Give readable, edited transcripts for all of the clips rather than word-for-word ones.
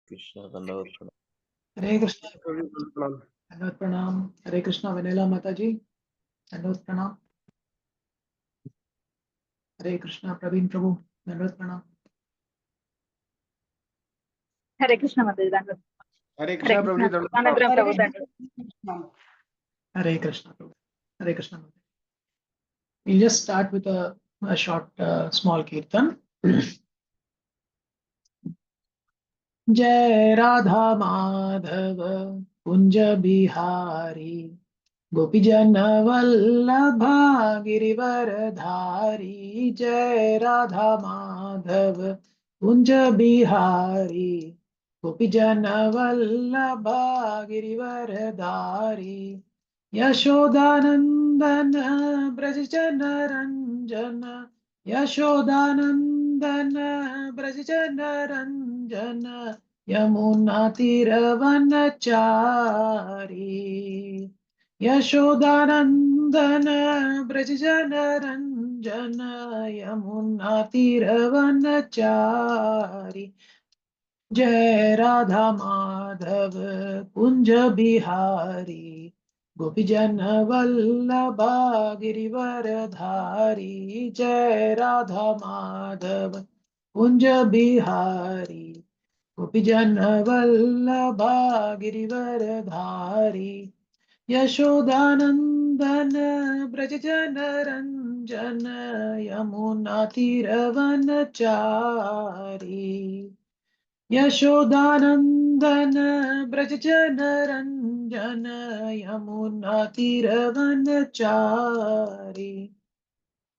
कृष्ण दंडवत प्रणाम। हरे कृष्णा दंडवत प्रणाम। हरे कृष्णा वनेला माता जी, दंडवत प्रणाम। हरे कृष्णा प्रवीण प्रभु, दंडवत प्रणाम। हरे कृष्ण माताजी दंडवत। हरे कृष्णा प्रभु जी दंडवत अनंतरम प्रभु हरे दंडवत। हरे कृष्णा प्रभु, हरे कृष्णा माता। We'll just start with a short small kirtan. जय राधा माधव कुंज बिहारी, गोपी जन वल्लभा गिरिवर धारी। जय राधा माधव कुंज बिहारी, गोपी जन वल्लभा गिरिवर धारी। यशोदानंदन ब्रज जन रंजन, यशोदानंदन ब्रज जन रंजन, यमुना तीरवनचारी। यशोदानंदन ब्रज जन रंजन, यमुना तीरवनचारी। जय राधा माधव कुंज बिहारी, गोपी जन वल्लभा गिरिवर धारी। जय राधा माधव कुंज बिहारी, गोपी जन वल्लभा गिरिवर धारी। यशोदानंदन ब्रज जन रंजन, यमुना तीरवनचारी। यशोदानंदन ब्रज जन रंजन, यमुना तीरवनचारी।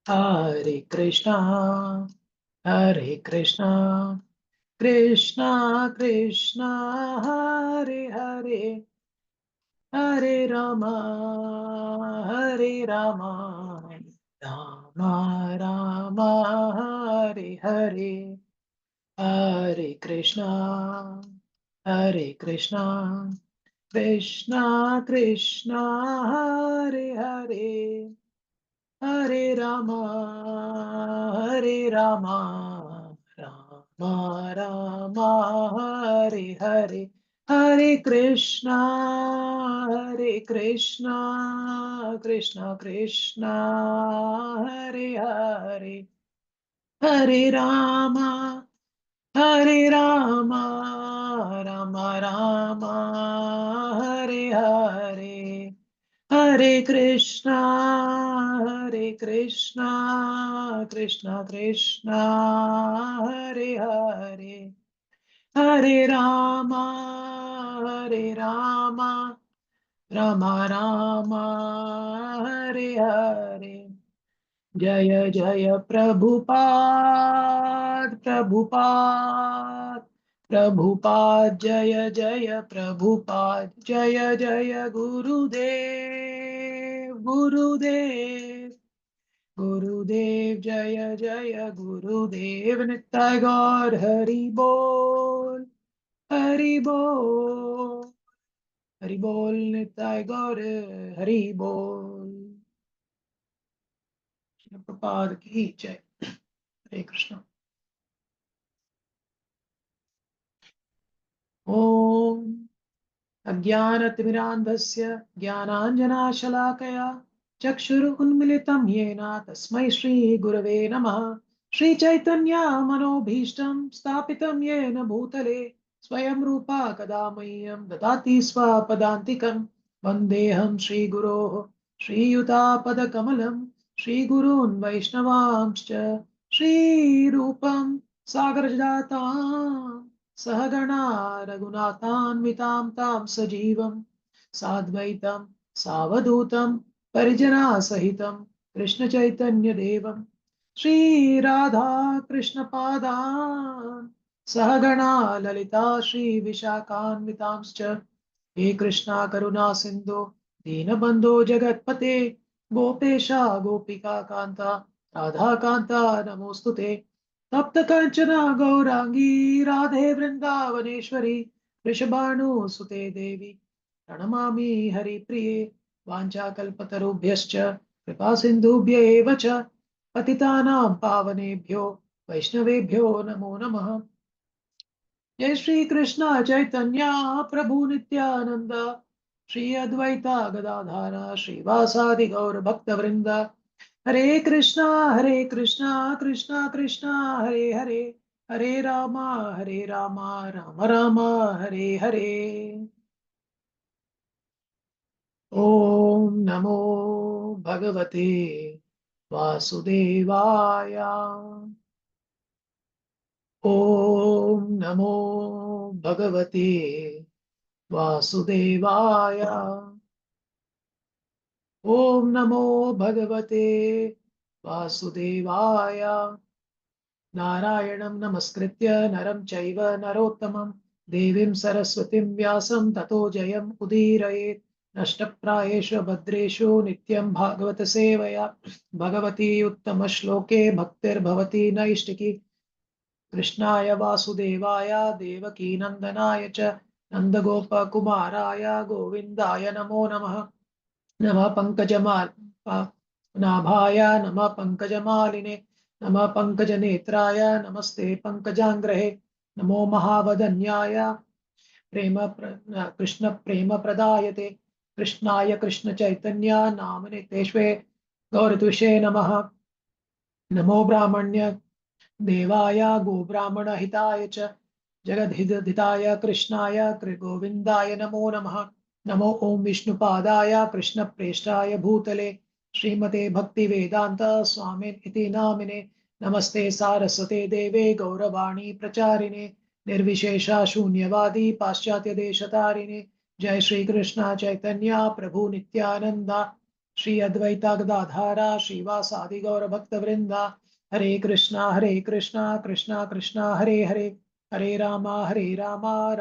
हरे कृष्णा कृष्णा कृष्णा हरे हरे, हरे रामा रामा रामा हरे हरे। हरे कृष्णा कृष्णा कृष्णा हरे हरे, हरे रामा रामा रामा हरे हरे। हरे कृष्णा कृष्णा कृष्णा हरे हरे, हरे रामा रामा रामा हरे हरे। हरे कृष्णा कृष्णा हरे हरे, हरे रामा रामा हरे हरे। जय जय प्रभुपाद प्रभुपाद प्रभुपाद, जय जय प्रभुपाद। जय जय गुरुदेव गुरुदेव गुरुदेव, जय जय गुरुदेव। नित्य गौर हरि बोल, हरि बोल, हरि बोल। नित्य गौर हरि बोल। प्रभुपाद की जय। हरे कृष्ण। ओम अज्ञानतिमिरान्धस्य ज्ञानाञ्जनाशलाकया चक्षुरुन्मिलितं येन तस्मै श्रीगुरवे नमः। श्रीचैतन्यमनोभीष्टं स्थापितं येन भूतले स्वयं रूपा कदा मह्यं ददाति स्वपदान्तिकं। वन्देऽहं श्रीगुरोः श्रीयुतापदकमलं, श्रीगुरून् वैष्णवांश्च श्रीरूपं सागरजातां सहगणा रघुनाथान्वितां तां सजीवं साद्वैतं सावधूतं परिजनासहितं कृष्णचैतन्यदेवं श्रीराधा कृष्णपादान् सहगणा ललिता श्रीविशाखान्वितांश्च। हे कृष्णा करुणा सिन्धो दीनबन्धो जगत्पते, गोपेशा गोपिका कान्ता राधाकान्ता नमोऽस्तुते। तप्त कांचना गौरांगी राधे वृंदावनेश्वरी, वृषभानुसुते देवी प्रणमामि हरिप्रिये। वाञ्छाकल्पतरुभ्यश्च कृपा सिन्धुभ्य एव च, पतितानां पावनेभ्यो वैष्णवेभ्यो नमो नमः। जय श्री कृष्ण चैतन्य प्रभु नित्यानंद श्री अद्वैता गदाधार श्रीवासादि गौर भक्त वृंद हरे कृष्णा कृष्णा कृष्णा हरे हरे हरे रामा राम राम हरे हरे ओम नमो भगवते वासुदेवाय ओम नमो भगवते वासुदेवाय ओम नमो भगवते वासुदेवाय नारायणं नमस्कृत्य नरं चैव नरोत्तमं देवीं सरस्वतीं व्यासं ततो जयम् उदीरयेत् नष्टप्रायेषु भद्रेषु नित्यं भागवत सेवया भगवती उत्तमश्लोके भक्तिर्भवति नैष्टिकी कृष्णाय वासुदेवाय देवकीनन्दनाय च नन्दगोपकुमाराय गोविन्दाय नमो नमः नमः पंकजमाल नाभाय नमः पंकजमालिने नमः पंकजनेत्राय नमस्ते पंकजांग्रहे नमो महावदन्याय कृष्ण प्रेम प्रदायते कृष्णाय कृष्ण चैतन्य नामने तेष्वे गौरतुषे नमः नमो ब्राह्मण्य देवाय गोब्राह्मण हिताय च जगद्हिताय कृष्णाय गोविन्दाय नमो नमः नमो ओम विष्णुपादाय कृष्णप्रेष्ठाय भूतले श्रीमते भक्ति वेदांत स्वामिन् इति नामिने नमस्ते सारस्वते देवे गौरवाणी प्रचारिणे निर्विशेषा शून्यवादी पाश्चात्य देशतारिणे जय श्री कृष्ण चैतन्य प्रभु नित्यानंद श्री अद्वैता गदाधारा श्रीवासादि गौर भक्त वृंदा हरे कृष्णा कृष्णा कृष्णा हरे हरे हरे रामा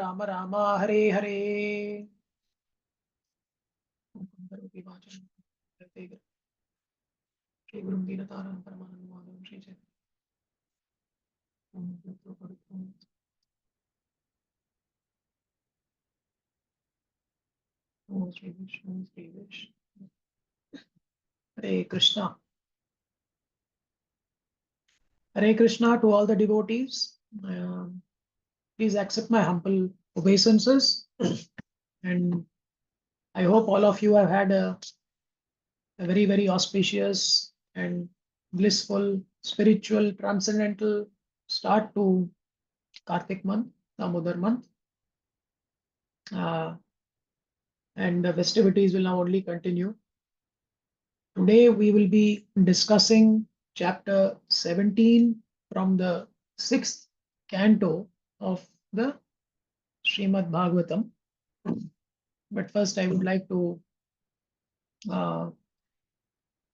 राम राम हरे हरे श्री गुरु दीनतारं परमानंद Shri Chaitanya Shri Vishnu Hare Krishna to all the devotees. Please accept my humble obeisances. And I hope all of you have had a very, very auspicious and blissful, spiritual, transcendental start to Kartik month, Damodar month. And the festivities will now only continue. Today we will be discussing chapter 17 from the 6th canto of the Srimad Bhagavatam. But first I would like to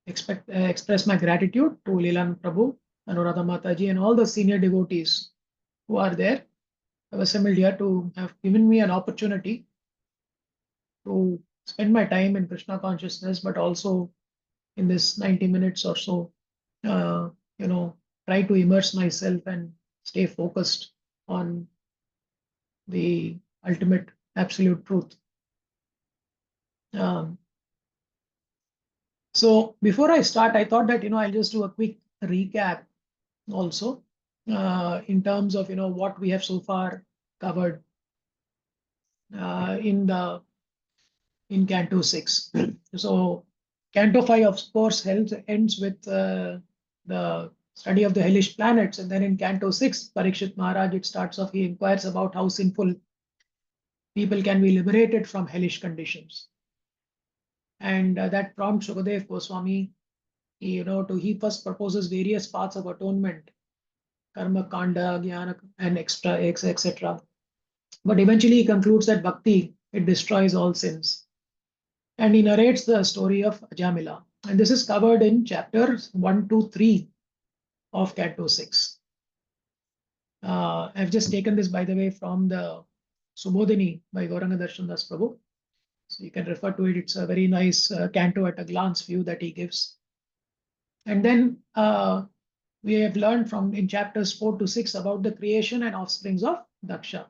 express my gratitude to Lilananda Prabhu, Anuradha Mataji, and all the senior devotees who are there. I was familiar to have given me an opportunity to spend my time in Krishna consciousness, but also in this 90 minutes or so, try to immerse myself and stay focused on the ultimate absolute truth. So before I start, I thought that, I'll just do a quick recap also in terms of, what we have so far covered in Canto 6. So Canto 5, of course, ends with the study of the hellish planets. And then in Canto 6, Parikshit Maharaj, it starts off, he inquires about how sinful people can be liberated from hellish conditions. And that prompts Shukadev Goswami, he first proposes various paths of atonement, karma, kanda, jnana, and etc. But eventually he concludes that bhakti, it destroys all sins. And he narrates the story of Ajamila. And this is covered in chapters 1 to 3 of Canto 6. I've just taken this, by the way, from the Subodhini by Gauranga Darshan Das Prabhu. So you can refer to it. It's a very nice canto at a glance view that he gives. And then we have learned from in chapters 4 to 6 about the creation and offsprings of Daksha.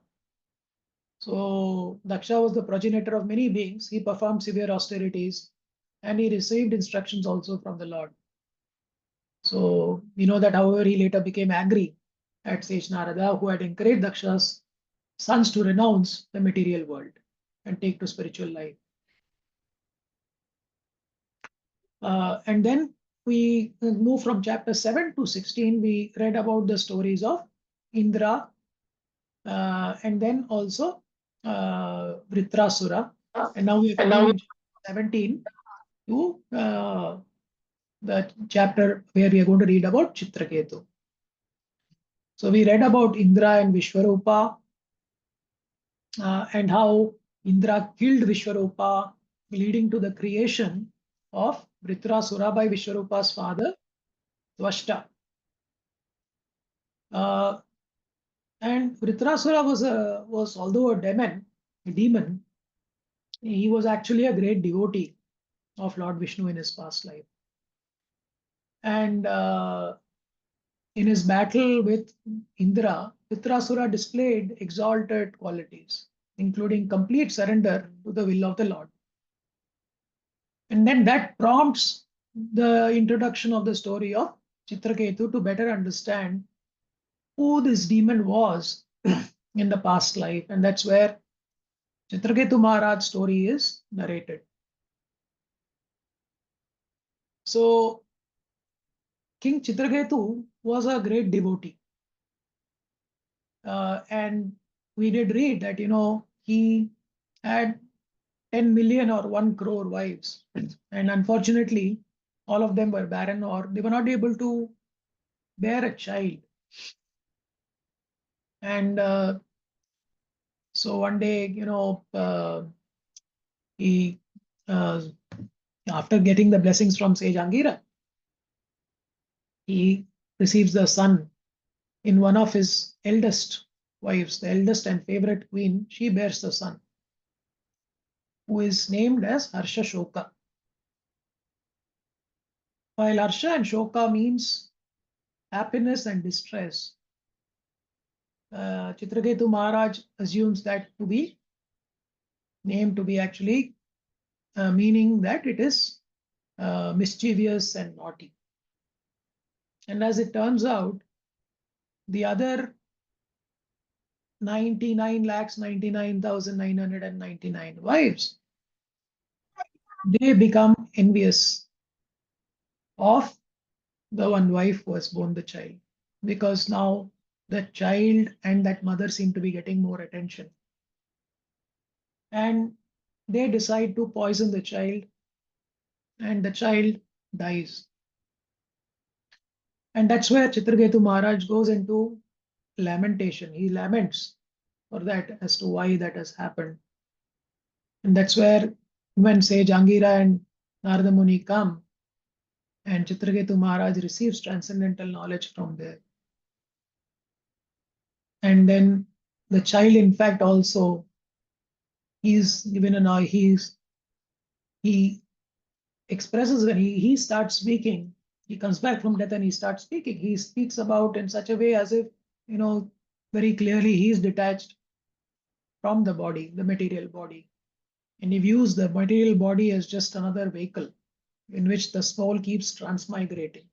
So Daksha was the progenitor of many beings. He performed severe austerities and he received instructions also from the Lord. So we know that, however, he later became angry at sage Narada, who had encouraged Daksha's sons to renounce the material world and take to spiritual life. And then we move from chapter 7 to 16. We read about the stories of Indra and then also Vritrasura. And now we are coming in 17 to the chapter where we are going to read about Chitraketu. So we read about Indra and Vishwarupa and how Indra killed Vishwarupa, leading to the creation of Vritrasura by Vishwarupa's father, Tvashta. And Vritrasura was although a demon, he was actually a great devotee of Lord Vishnu in his past life. And in his battle with Indra, Vritrasura displayed exalted qualities, including complete surrender to the will of the Lord. And then that prompts the introduction of the story of Chitraketu to better understand who this demon was in the past life. And that's where Chitraketu Maharaj's story is narrated. So King Chitraketu was a great devotee. And we did read that, he had 10 million or 1 crore wives. And unfortunately, all of them were barren or they were not able to bear a child. And so one day, he, after getting the blessings from sage Angira, he receives the son in one of his eldest wives, the eldest and favorite queen. She bears the son, who is named as Harsha Shoka. While Harsha and Shoka means happiness and distress, Chitraketu Maharaj assumes that to be named to be actually meaning that it is mischievous and naughty. And as it turns out, the other 99,99,999 wives, they become envious of the one wife who has borne the child, because now the child and that mother seem to be getting more attention. And they decide to poison the child, and the child dies. And that's where Chitraketu Maharaj goes into lamentation. He laments for that as to why that has happened. And that's where when sage Angira and Narada Muni come, and Chitraketu Maharaj receives transcendental knowledge from there. And then the child, in fact, also he's given he expresses when he starts speaking. He comes back from death and he starts speaking. He speaks about in such a way as if, very clearly he's detached from the body, the material body. And he views the material body as just another vehicle in which the soul keeps transmigrating.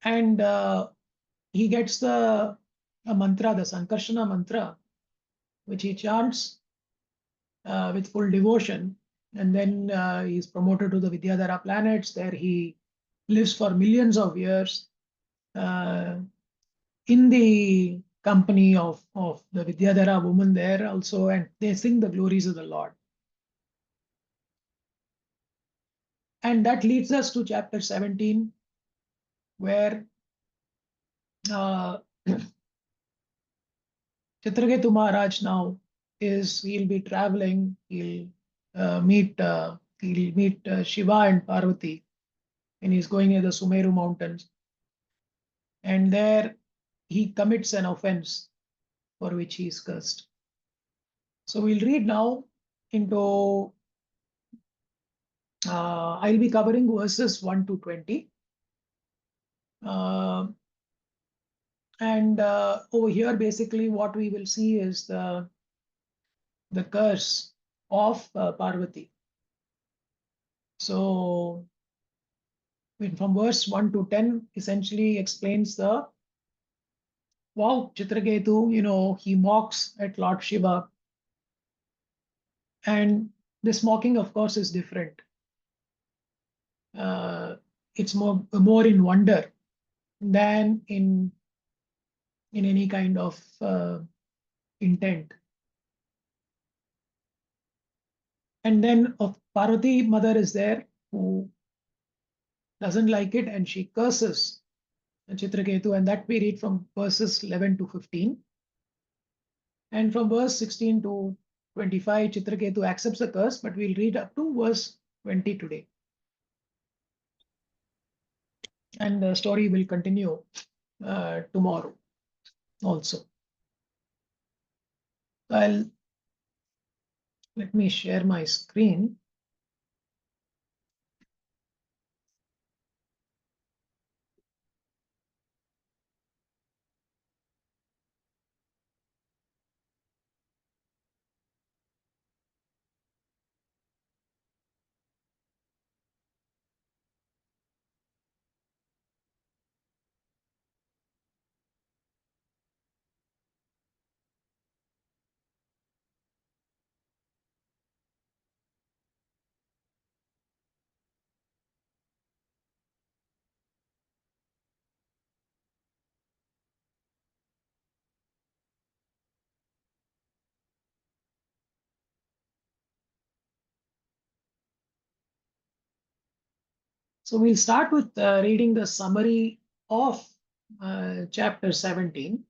And he gets a mantra, the Sankarshana mantra, which he chants with full devotion. And then he's promoted to the Vidyadhara planets. There he lives for millions of years in the company of the Vidyadhara woman there also, and they sing the glories of the Lord. And that leads us to chapter 17, where Chitraketu Maharaj now he'll be traveling, he'll meet Shiva and Parvati, and he's going near the Sumeru mountains. And there he commits an offense for which he is cursed. So we'll read now into, I'll be covering verses 1 to 20. And over here, basically what we will see is the curse of Parvati. So from verse 1 to 10 essentially explains the wow, Chitraketu, he mocks at Lord Shiva. And this mocking, of course, is different. It's more in wonder than in any kind of intent. And then of Parvati mother is there who doesn't like it, and she curses Chitraketu, and that we read from verses 11 to 15. And from verse 16 to 25, Chitraketu accepts the curse, but we'll read up to verse 20 today. And the story will continue tomorrow also. Let me share my screen. So we'll start with reading the summary of chapter 17.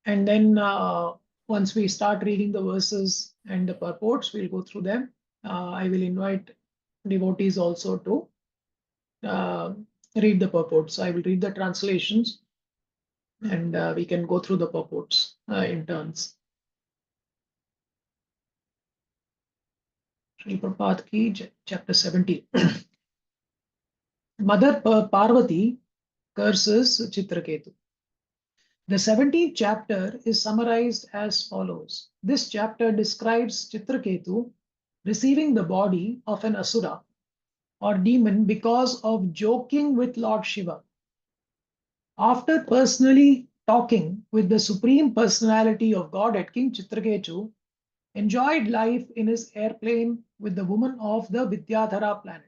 And then once we start reading the verses and the purports, we'll go through them. I will invite devotees also to read the purports. I will read the translations, and we can go through the purports in turns. Sri Prabhupada ki chapter 17. Mother Parvati curses Chitraketu. The 17th chapter is summarized as follows. This chapter describes Chitraketu receiving the body of an asura or demon because of joking with Lord Shiva. After personally talking with the Supreme Personality of Godhead, King Chitraketu enjoyed life in his airplane with the woman of the Vidyadhara planet.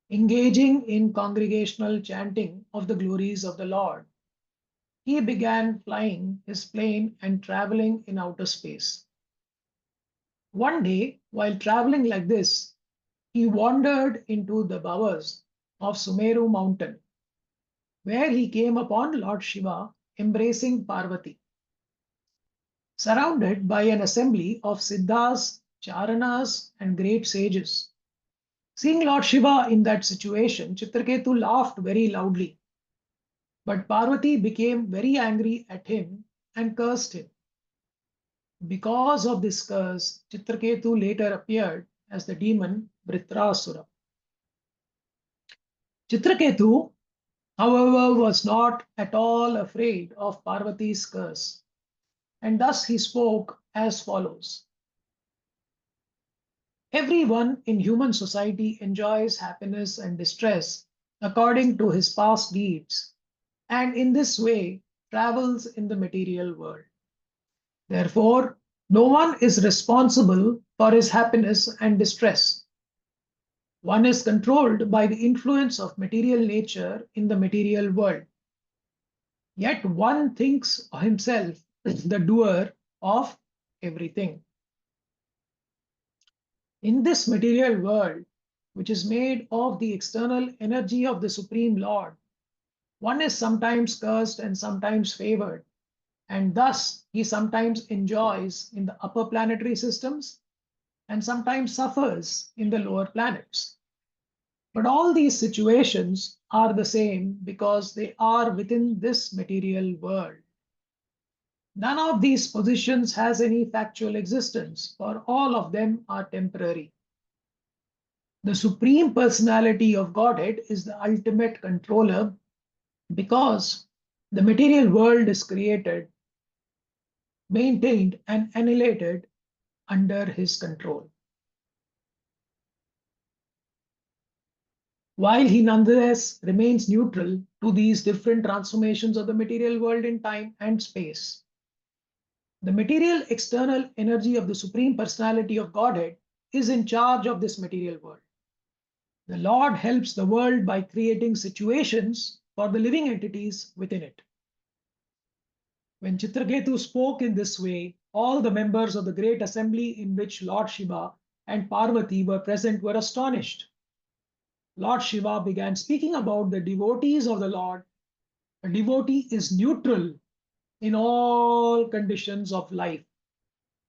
Engaging in congregational chanting of the glories of the Lord, he began flying his plane and traveling in outer space. One day, while traveling like this, he wandered into the bowers of Sumeru mountain, where he came upon Lord Shiva embracing Parvati. Surrounded by an assembly of Siddhas, Charanas, and great sages. Seeing Lord Shiva in that situation, Chitraketu laughed very loudly. But Parvati became very angry at him and cursed him. Because of this curse, Chitraketu later appeared as the demon Vritrasura. Chitraketu, however, was not at all afraid of Parvati's curse, and thus he spoke as follows. Everyone in human society enjoys happiness and distress according to his past deeds, and in this way travels in the material world. Therefore, no one is responsible for his happiness and distress. One is controlled by the influence of material nature in the material world. Yet one thinks himself the doer of everything. In this material world, which is made of the external energy of the Supreme Lord, one is sometimes cursed and sometimes favored, and thus he sometimes enjoys in the upper planetary systems and sometimes suffers in the lower planets. But all these situations are the same because they are within this material world. None of these positions has any factual existence, for all of them are temporary. The Supreme Personality of Godhead is the ultimate controller because the material world is created, maintained, and annihilated under his control. while he nonetheless remains neutral to these different transformations of the material world in time and space. The material external energy of the Supreme Personality of Godhead is in charge of this material world. The Lord helps the world by creating situations for the living entities within it. When Chitraketu spoke in this way, all the members of the great assembly in which Lord Shiva and Parvati were present were astonished. Lord Shiva began speaking about the devotees of the Lord. A devotee is neutral in all conditions of life,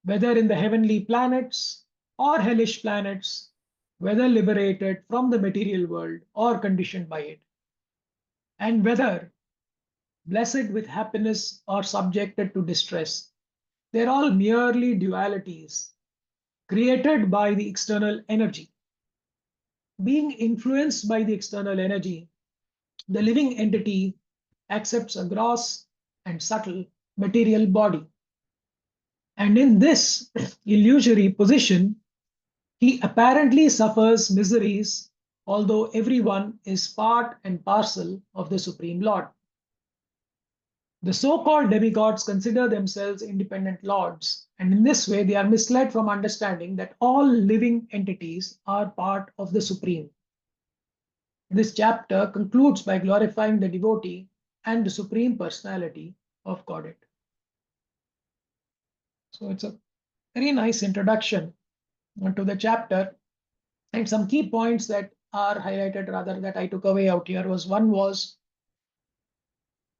whether in the heavenly planets or hellish planets, whether liberated from the material world or conditioned by it, and whether blessed with happiness or subjected to distress. They're all merely dualities created by the external energy. Being influenced by the external energy, the living entity accepts a gross and subtle material body. And in this illusory position, he apparently suffers miseries, although everyone is part and parcel of the Supreme Lord. The so-called demigods consider themselves independent lords, and in this way they are misled from understanding that all living entities are part of the Supreme. This chapter concludes by glorifying the devotee and the Supreme Personality of Godhead. So it's a very nice introduction to the chapter, and some key points that are highlighted, rather, that I took away out here was one was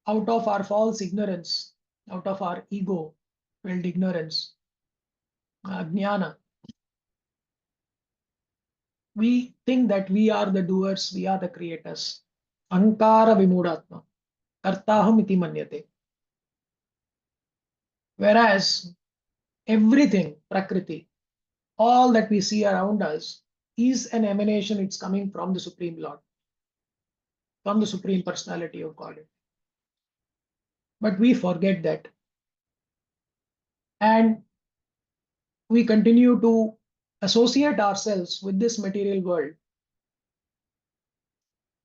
out of our false ignorance, out of our ego filled ignorance, jnana, we think that we are the doers, we are the creators. Ahankara vimudatma, kartaham iti manyate. Whereas everything, prakriti, all that we see around us is an emanation, it's coming from the Supreme Lord, from the Supreme Personality of God. But we forget that. And we continue to associate ourselves with this material world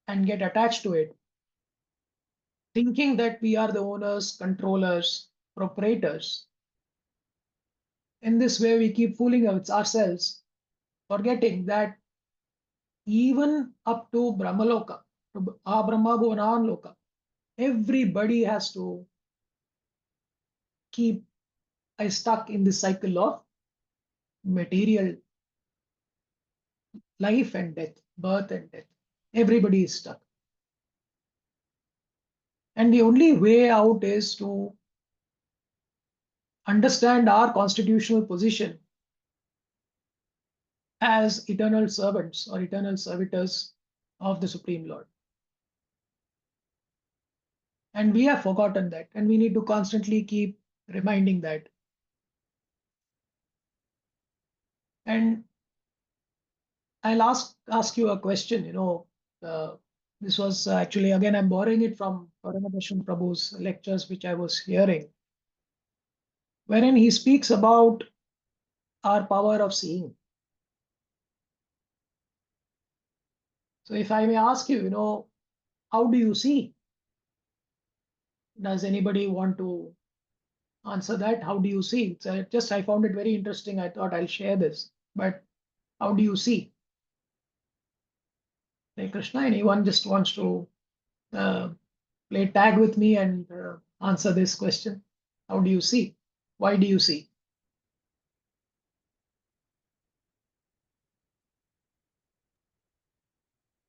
and get attached to it, thinking that we are the owners, controllers, proprietors. In this way, we keep fooling ourselves, forgetting that even up to Brahmaloka, to Brahma Bhuvanan Loka, everybody has to keep stuck in this cycle of material life and death, birth and death. Everybody is stuck. And the only way out is to understand our constitutional position as eternal servants or eternal servitors of the Supreme Lord. And we have forgotten that, and we need to constantly keep reminding that. And I'll ask you a question. This was actually, again, I'm borrowing it from Paramahansa Prabhu's lectures, which I was hearing, wherein he speaks about our power of seeing. So if I may ask you, how do you see? Does anybody want to answer that? How do you see? I found it very interesting. I thought I'll share this. But how do you see? Hey Krishna, anyone just wants to play tag with me and answer this question? How do you see? Why do you see?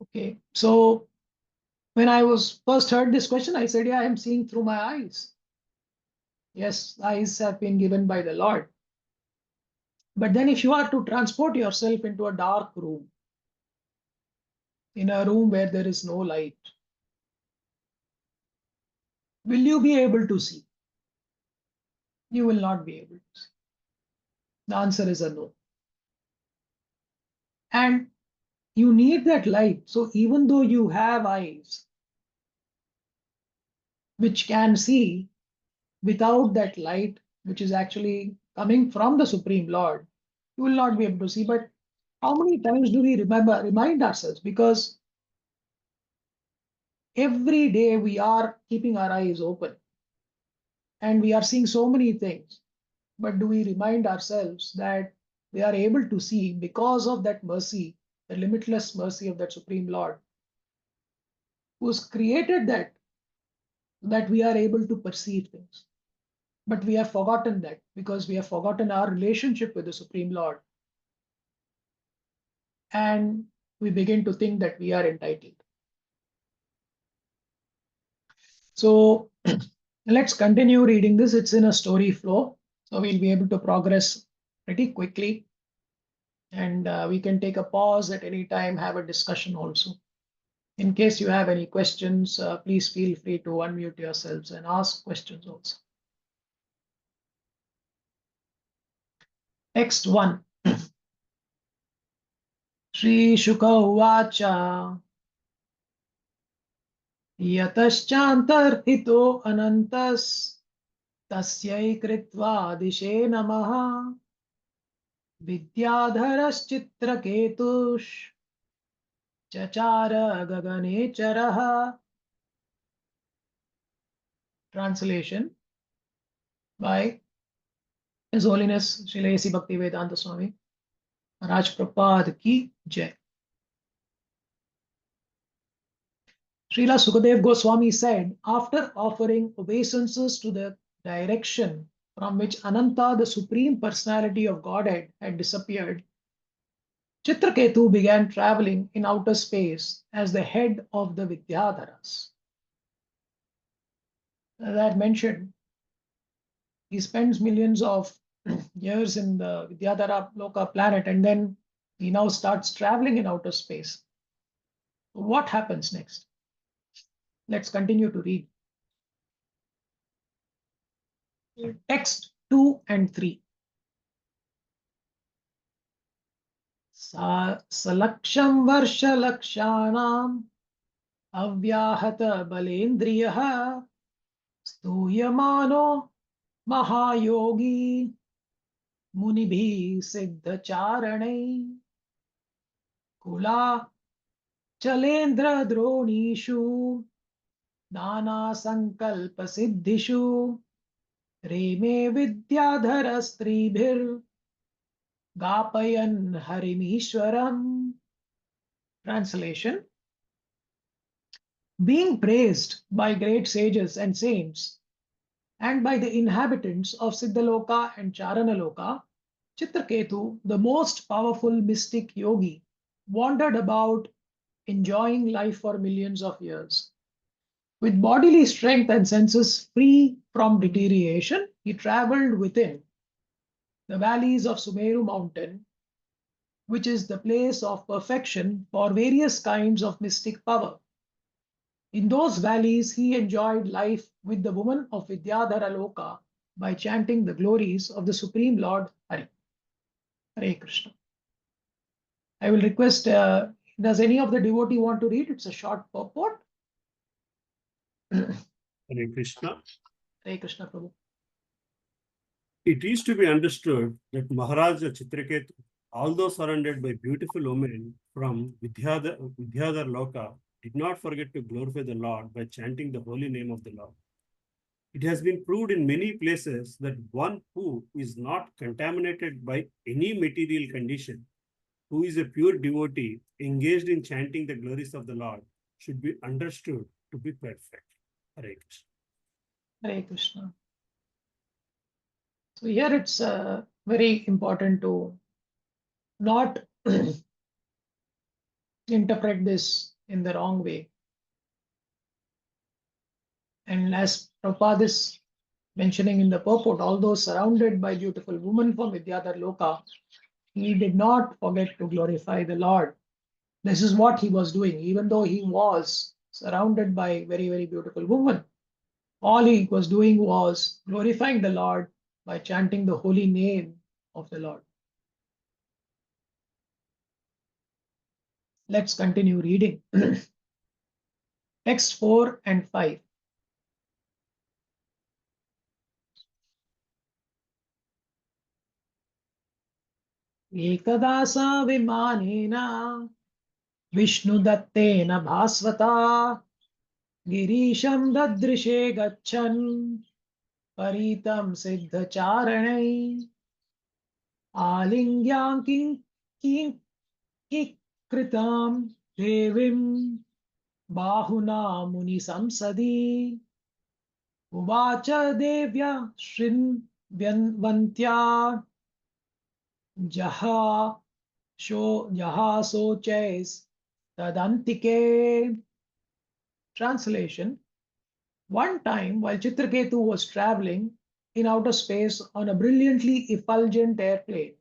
Okay, so when I was first heard this question, I said, yeah, I'm seeing through my eyes. Yes, eyes have been given by the Lord. But then if you are to transport yourself into a dark room, in a room where there is no light, will you be able to see? You will not be able to see. The answer is a no. And you need that light. So even though you have eyes which can see, without that light, which is actually coming from the Supreme Lord, you will not be able to see. But how many times do we remind ourselves? Because every day we are keeping our eyes open and we are seeing so many things. But do we remind ourselves that we are able to see because of that mercy, the limitless mercy of that Supreme Lord, who's created that we are able to perceive things. But we have forgotten that because we have forgotten our relationship with the Supreme Lord. And we begin to think that we are entitled. So let's continue reading this. It's in a story flow, so we'll be able to progress pretty quickly. And we can take a pause at any time, have a discussion also. In case you have any questions, please feel free to unmute yourselves and ask questions also. Text 1. Sri Shuka Uvacha Yatashantarhito Anantas Tasyai Kritva Dishe Namaha Vidyadharaschitraketush Chachara Gaganecharaha. Translation by His Holiness Srila A.C. Bhaktivedanta Swami Maharaj Prabhupada Ki Jai. Srila Sukadev Goswami said, after offering obeisances to the direction from which Ananta, the Supreme Personality of Godhead, had disappeared, Chitraketu began traveling in outer space as the head of the Vidyadharas. As I had mentioned, he spends millions of years in the Vidyadhara Loka planet and then he now starts traveling in outer space. What happens next? Let's continue to read. Text 2 and 3. Salaksham Varsha Lakshanam Avyahata Balendriyaha Stuyamano Mahayogi Munibhi Siddhacharane Kula Chalendra Dronishu Nana Sankalpa Siddhishu Reme Vidyadhara Stribhir Gapayan Harimishwaram. Translation. Being praised by great sages and saints and by the inhabitants of Siddhaloka and Charanaloka, Chitraketu, the most powerful mystic yogi, wandered about enjoying life for millions of years. With bodily strength and senses free from deterioration, he traveled within the valleys of Sumeru mountain, which is the place of perfection for various kinds of mystic power. In those valleys, he enjoyed life with the woman of Vidyadhara Loka by chanting the glories of the Supreme Lord Hari. Hare Krishna. I will request, does any of the devotee want to read? It's a short purport. Hare Krishna. Hare Krishna Prabhu. It is to be understood that Maharaja Chitraketu, although surrounded by beautiful women from Vidyadhar Loka, did not forget to glorify the Lord by chanting the holy name of the Lord. It has been proved in many places that one who is not contaminated by any material condition, who is a pure devotee engaged in chanting the glories of the Lord, should be understood to be perfect. Hare Krishna. Hare Krishna. So here it's very important to not interpret this in the wrong way. And as Prabhupada is mentioning in the purport, although surrounded by beautiful women from Vidyadhar Loka, he did not forget to glorify the Lord. This is what he was doing, even though he was surrounded by very, very beautiful women. All he was doing was glorifying the Lord by chanting the holy name of the Lord. Let's continue reading. Text 4 and 5. Ekadasa vimanena Vishnu dattena bhasvata गिरीशं ददृशे गच्छन् परितं सिद्धचारणै आलिङ्ग्यां किङ्कृतां देवीं बाहुना मुनिसंसदि उवाच देव्या शृण्वन्त्या जहासोचैस्तदन्तिके. Translation: one time, while Chitraketu was traveling in outer space on a brilliantly effulgent airplane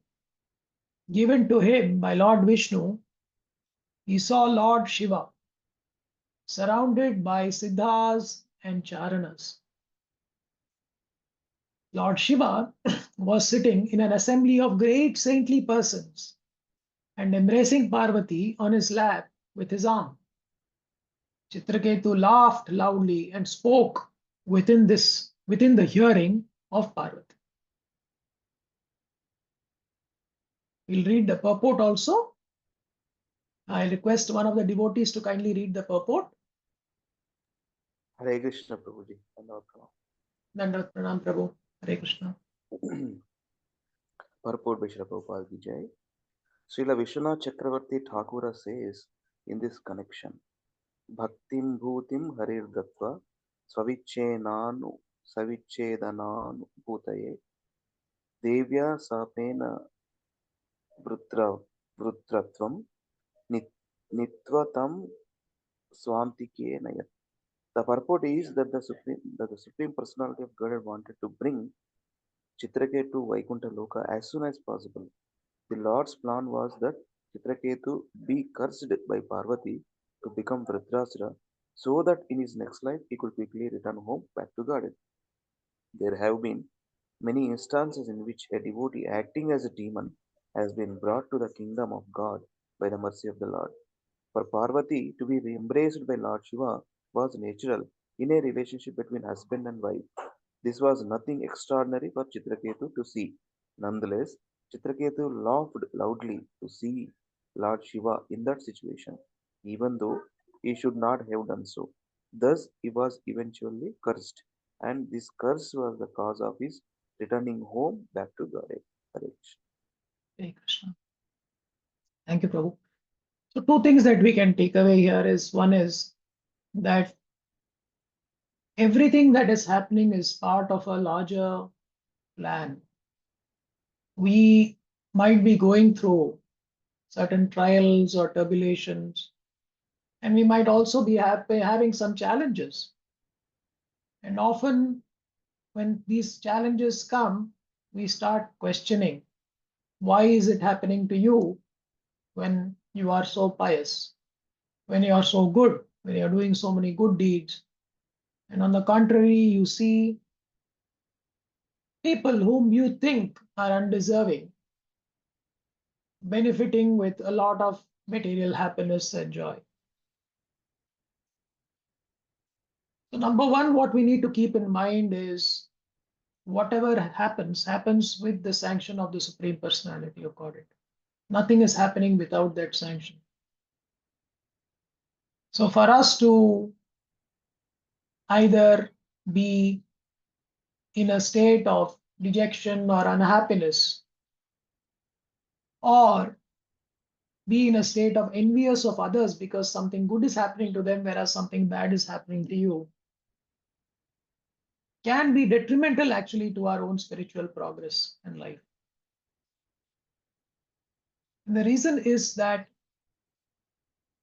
given to him by Lord Vishnu, he saw Lord Shiva surrounded by Siddhas and Charanas. Lord Shiva was sitting in an assembly of great saintly persons and embracing Parvati on his lap with his arm. Chitraketu laughed loudly and spoke within the hearing of Parvati. We'll read the purport also. I request one of the devotees to kindly read the purport. Hare Krishna Prabhuji. Anandram. Dandavat Pranam Prabhu. Hare Krishna. Purport by Srila Prabhupada Ki Jai. Srila Vishwanath Chakravarti Thakura says in this connection, Bhaktim Bhutim Harir Dattva Svavichedanu Bhutaye Devya Sapena Vrutratvam Nitvatam Swantike Nayat. The purport is that the Supreme Personality of Godhead wanted to bring Chitraketu to Vaikuntha Loka as soon as possible. The Lord's plan was that Chitraketu be cursed by Parvati to become Vritrasura so that in his next life he could quickly return home back to Godhead. There have been many instances in which a devotee acting as a demon has been brought to the kingdom of God by the mercy of the Lord. For Parvati to be embraced by Lord Shiva was natural in a relationship between husband and wife. This was nothing extraordinary for Chitraketu to see. Nonetheless, Chitraketu laughed loudly to see Lord Shiva in that situation, even though he should not have done so. Thus, he was eventually cursed, and this curse was the cause of his returning home back to Godhead. Hare Krishna. Hare Krishna. Thank you, Prabhu. So two things that we can take away here is, one is that everything that is happening is part of a larger plan. We might be going through certain trials or tribulations, and we might also be having some challenges. And often when these challenges come, we start questioning, why is it happening to you when you are so pious, when you are so good, when you are doing so many good deeds? And on the contrary, you see people whom you think are undeserving benefiting with a lot of material happiness and joy. So number one, what we need to keep in mind is whatever happens, happens with the sanction of the Supreme Personality of Godhead. Nothing is happening without that sanction. So for us to either be in a state of dejection or unhappiness, or be in a state of envious of others because something good is happening to them whereas something bad is happening to you, can be detrimental actually to our own spiritual progress in life. And the reason is that,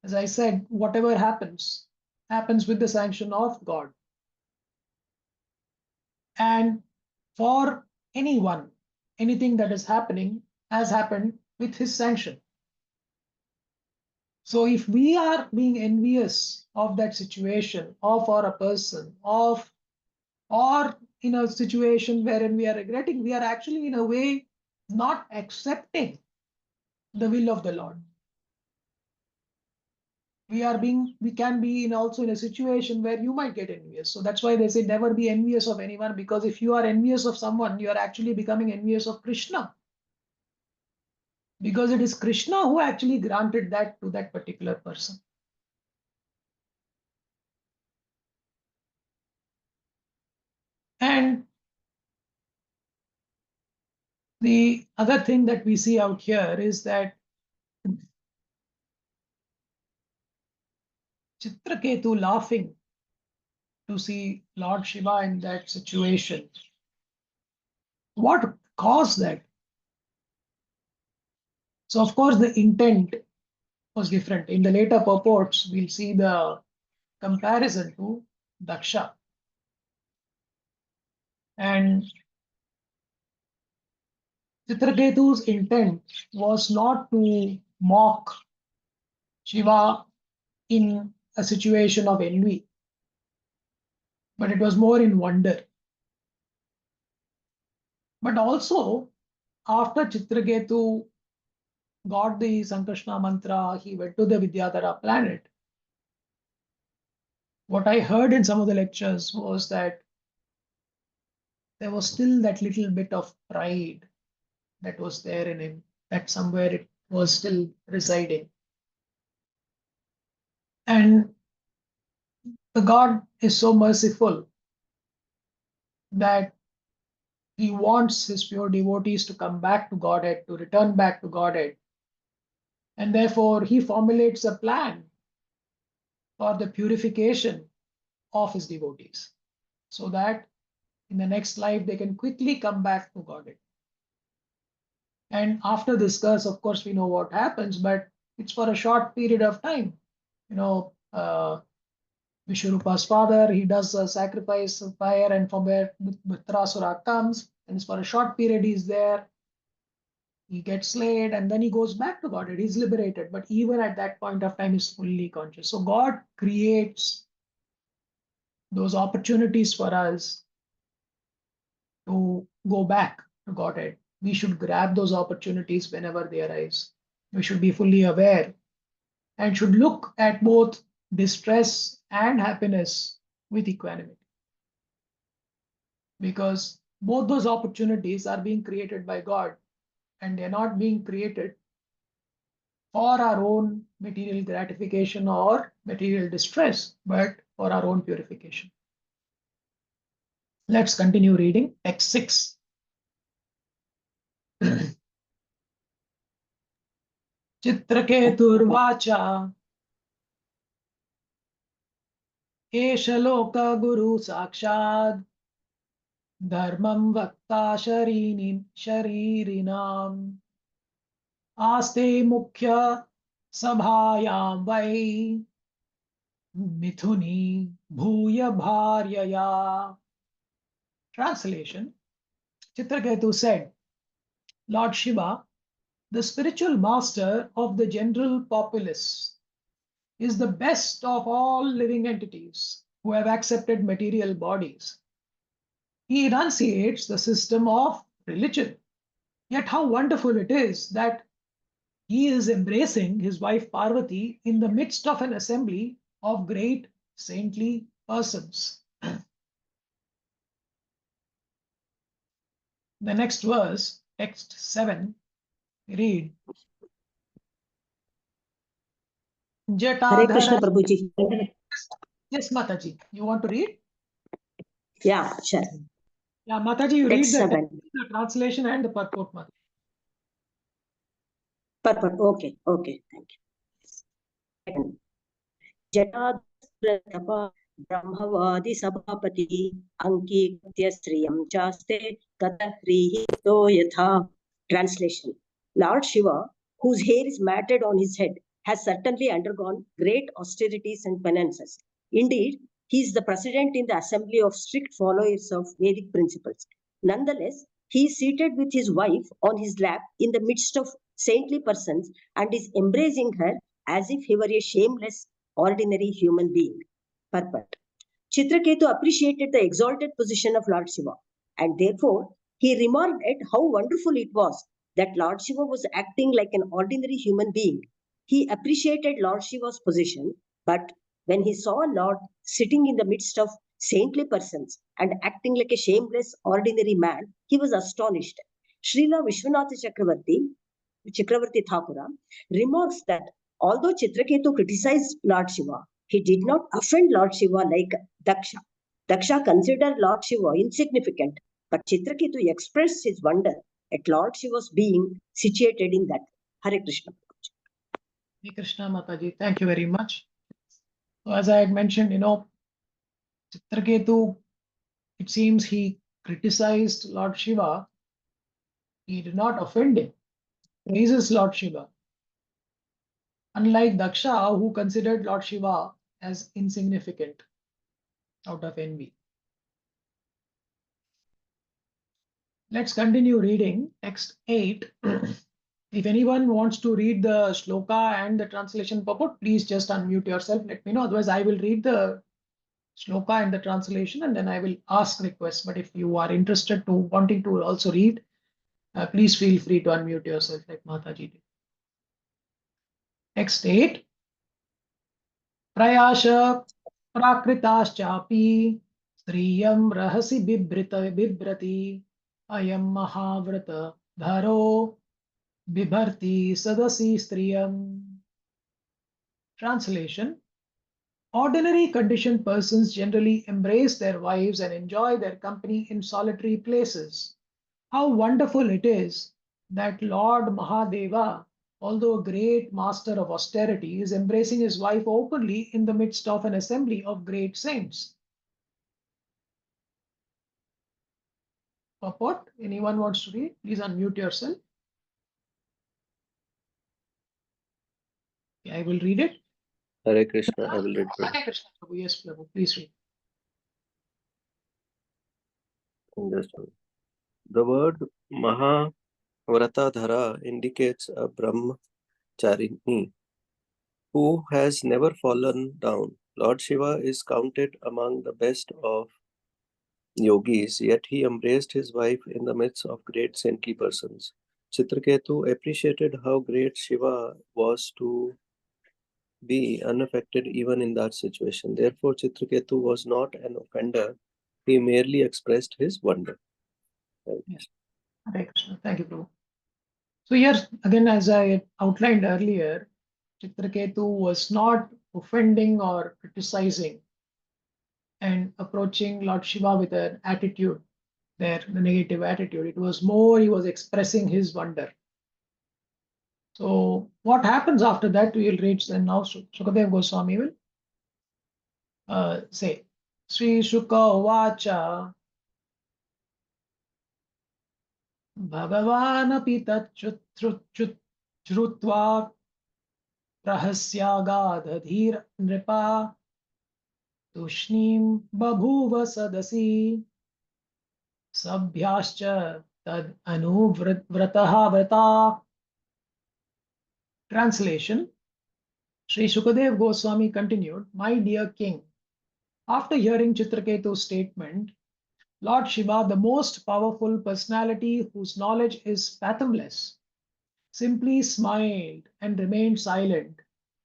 as I said, whatever happens, happens with the sanction of God. And for anyone, anything that is happening has happened with his sanction. So if we are being envious of that situation, of or a person, of or in a situation wherein we are regretting, we are actually in a way not accepting the will of the Lord. We can be also in a situation where you might get envious. So that's why they say never be envious of anyone, because if you are envious of someone, you are actually becoming envious of Krishna. Because it is Krishna who actually granted that to that particular person. And the other thing that we see out here is that Chitraketu laughing to see Lord Shiva in that situation. What caused that? So, of course, the intent was different. In the later purports, we'll see the comparison to Daksha. And Chitraketu's intent was not to mock Shiva in a situation of envy, but it was more in wonder. But also, after Chitraketu got the Sankrishna mantra, he went to the Vidyadhara planet. What I heard in some of the lectures was that there was still that little bit of pride that was there in him, that somewhere it was still residing. And the God is so merciful that he wants his pure devotees to come back to Godhead, to return back to Godhead. And therefore, he formulates a plan for the purification of his devotees so that in the next life they can quickly come back to Godhead. And after this curse, of course, we know what happens, but it's for a short period of time. Vishwarupa's father, he does a sacrifice of fire, and from where Mritrasura comes, and it's for a short period he's there. He gets slayed, and then he goes back to Godhead. He's liberated, but even at that point of time, he's fully conscious. So God creates those opportunities for us to go back to Godhead. We should grab those opportunities whenever they arise. We should be fully aware and should look at both distress and happiness with equanimity. Because both those opportunities are being created by God, and they're not being created for our own material gratification or material distress, but for our own purification. Let's continue reading text 6. Chitraketurvacha Esha loka guru sakshad dharmam vakta sharirinam aste mukhya sabhayam vai mithuni bhuya bharyaya. Translation: Chitraketu said, Lord Shiva, the spiritual master of the general populace, is the best of all living entities who have accepted material bodies. He enunciates the system of religion. Yet how wonderful it is that he is embracing his wife Parvati in the midst of an assembly of great saintly persons. The next verse, text 7, read. Hare Krishna Jatadhara. Prabhuji. Yes, Mataji, you want to read? Yeah, sure. Yeah, Mataji, you Text read the 7. text, the translation and the purport, Mataji. Purport. Okay, okay. Thank you. Jatadhara Brahmavadi Sabhapati Ankikritya Sriyam Chaste Katahrihi To Yatha. Translation: Lord Shiva, whose hair is matted on his head, has certainly undergone great austerities and penances. Indeed, he is the president in the assembly of strict followers of Vedic principles. Nonetheless, he is seated with his wife on his lap in the midst of saintly persons and is embracing her as if he were a shameless, ordinary human being. Purport: Chitraketu appreciated the exalted position of Lord Shiva, and therefore he remarked at how wonderful it was that Lord Shiva was acting like an ordinary human being. He appreciated Lord Shiva's position, but when he saw Lord sitting in the midst of saintly persons and acting like a shameless, ordinary man, he was astonished. Srila Vishwanatha Chakravarti Thakura remarks that although Chitraketu criticized Lord Shiva, he did not offend Lord Shiva like Daksha. Daksha considered Lord Shiva insignificant, but Chitraketu expressed his wonder at Lord Shiva's being situated in that. Hare Krishna. Hare Krishna Mataji, thank you very much. So as I had mentioned, Chitraketu, it seems he criticized Lord Shiva. He did not offend him. Praises Lord Shiva. Unlike Daksha, who considered Lord Shiva as insignificant out of envy. Let's continue reading text 8. If anyone wants to read the shloka and the translation purport, please just unmute yourself. Let me know. Otherwise, I will read the shloka and the translation and then I will ask requests. But if you are interested to wanting to also read, please feel free to unmute yourself like Mataji did. Text 8. Prayasha prakritaश्चापि स्त्रियं रहसि बिभ्रति अयं महाव्रत धरो बिभर्ति सदसि स्त्रियम्. Translation. Ordinary conditioned persons generally embrace their wives and enjoy their company in solitary places. How wonderful it is that Lord Mahadeva, although a great master of austerity, is embracing his wife openly in the midst of an assembly of great saints. Purport, anyone wants to read? Please unmute yourself. Yeah, I will read it. Hare Krishna, I will read. Hare Krishna, Prabhu. Yes, Prabhu, please read. Understand. The word Mahavratadhara indicates a brahmacharini who has never fallen down. Lord Shiva is counted among the best of yogis, yet he embraced his wife in the midst of great saintly persons. Chitraketu appreciated how great Shiva was to be unaffected even in that situation. Therefore, Chitraketu was not an offender, he merely expressed his wonder. Yes. Hare Krishna. Thank you, Prabhu. So here again, as I outlined earlier, Chitraketu was not offending or criticizing and approaching Lord Shiva with an attitude, the negative attitude. It was more he was expressing his wonder. So what happens after that? We will reach then now. Sukadev Goswami will say, Sri Shuka Vacha Bhagavanapi Tachrutva Prahasyagadhadhir Nripa Tushnim Babhuva Sadasi Sabhyascha Tad Anuvrataha Vrata. Translation. Sri Sukadev Goswami continued, My dear king, after hearing Chitraketu's statement, Lord Shiva, the most powerful personality whose knowledge is fathomless, simply smiled and remained silent,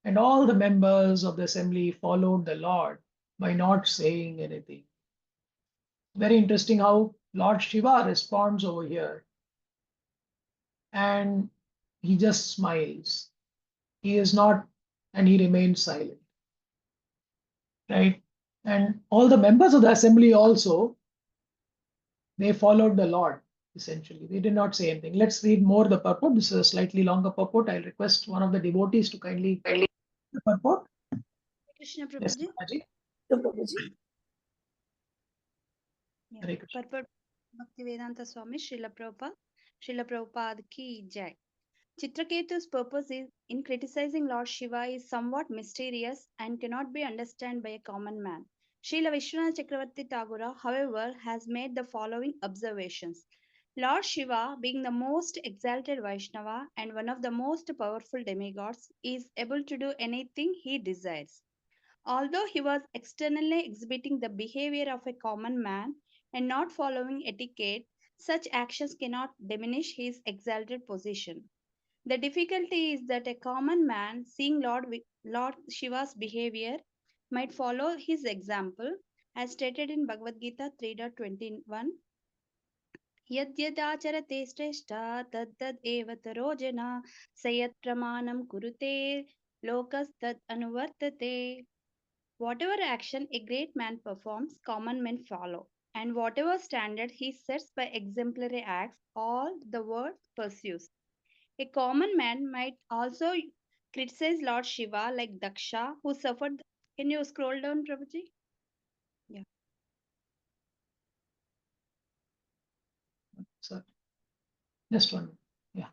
and all the members of the assembly followed the Lord by not saying anything. Very interesting how Lord Shiva responds over here. And he just smiles. He is not, and he remains silent. Right? And all the members of the assembly also, they followed the Lord, essentially. They did not say anything. Let's read more the purport. This is a slightly longer purport. I'll request one of the devotees to kindly read the purport. Krishna Yes, Prabhuji. Mataji. Yeah. Hare Krishna. Purport Bhaktivedanta Swami Srila Prabhupada ki jai. Chitraketu's purpose in criticizing Lord Shiva is somewhat mysterious and cannot be understood by a common man. Srila Vishwanath Chakravarti Tagore, however, has made the following observations. Lord Shiva, being the most exalted Vaishnava and one of the most powerful demigods, is able to do anything he desires. Although he was externally exhibiting the behavior of a common man and not following etiquette, such actions cannot diminish his exalted position. The difficulty is that a common man, seeing Lord Shiva's behavior, might follow his example, as stated in Bhagavad Gita 3.21. Yadyadacharate shrestha taddad eva tarojana sayat pramanam kurute lokas tad anuvartate. Whatever action a great man performs, common men follow. And whatever standard he sets by exemplary acts, all the world pursues. A common man might also criticize Lord Shiva like Daksha, who suffered. Can you scroll down, Prabhuji? Yeah. So just one. Yeah.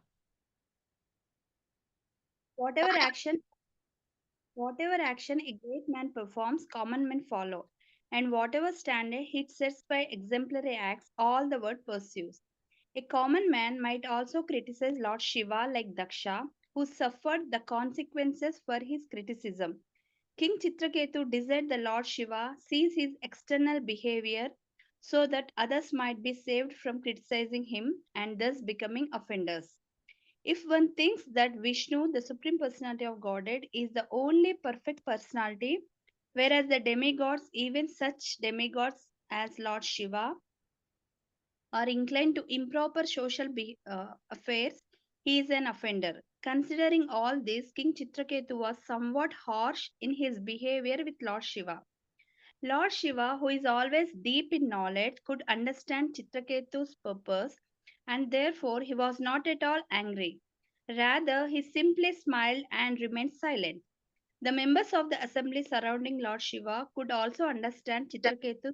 Whatever action Whatever action a great man performs, common men follow, and whatever standard he sets by exemplary acts, all the world pursues. A common man might also criticize Lord Shiva like Daksha, who suffered the consequences for his criticism. King Chitraketu desired the Lord Shiva sees his external behavior so that others might be saved from criticizing him and thus becoming offenders. If one thinks that Vishnu, the Supreme Personality of Godhead, is the only perfect personality, whereas the demigods, even such demigods as Lord Shiva, are inclined to improper social affairs, he is an offender. Considering all this, King Chitraketu was somewhat harsh in his behavior with Lord Shiva. Lord Shiva, who is always deep in knowledge, could understand Chitraketu's purpose and therefore he was not at all angry. Rather, he simply smiled and remained silent. The members of the assembly surrounding Lord Shiva could also understand Chitraketu.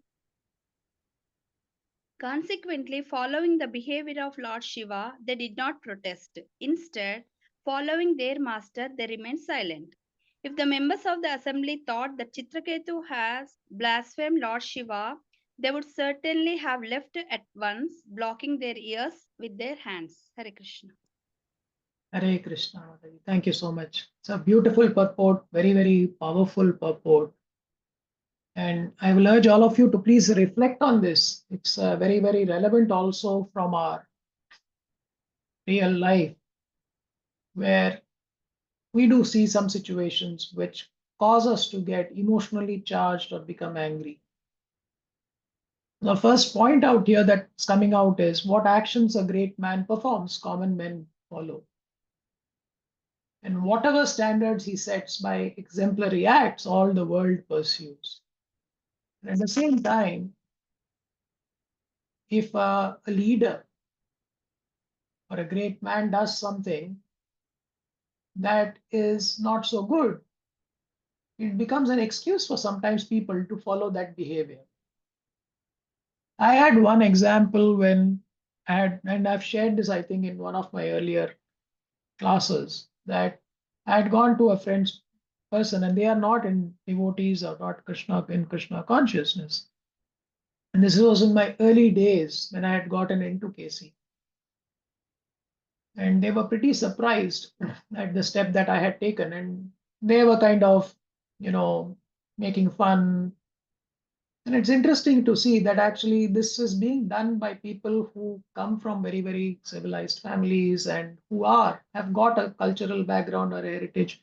Consequently, following the behavior of Lord Shiva, they did not protest. Instead, following their master, they remained silent. If the members of the assembly thought that Chitraketu has blasphemed Lord Shiva, they would certainly have left at once, blocking their ears with their hands. Hare Krishna. Hare Krishna. Mataji. Thank you so much. It's a beautiful purport, very, very powerful purport. And I will urge all of you to please reflect on this. It's very, very relevant also from our real life, where we do see some situations which cause us to get emotionally charged or become angry. The first point out here that's coming out is what actions a great man performs, common men follow. And whatever standards he sets by exemplary acts, all the world pursues. And at the same time, if a leader or a great man does something that is not so good, it becomes an excuse for sometimes people to follow that behavior. I had one example when I had, and I've shared this, I think, in one of my earlier classes, that I had gone to a friend's person and they are not in devotees or not Krishna in Krishna consciousness. And this was in my early days when I had gotten into KC. And they were pretty surprised at the step that I had taken. And they were kind of, making fun. And it's interesting to see that actually this is being done by people who come from very, very civilized families and who have got a cultural background or heritage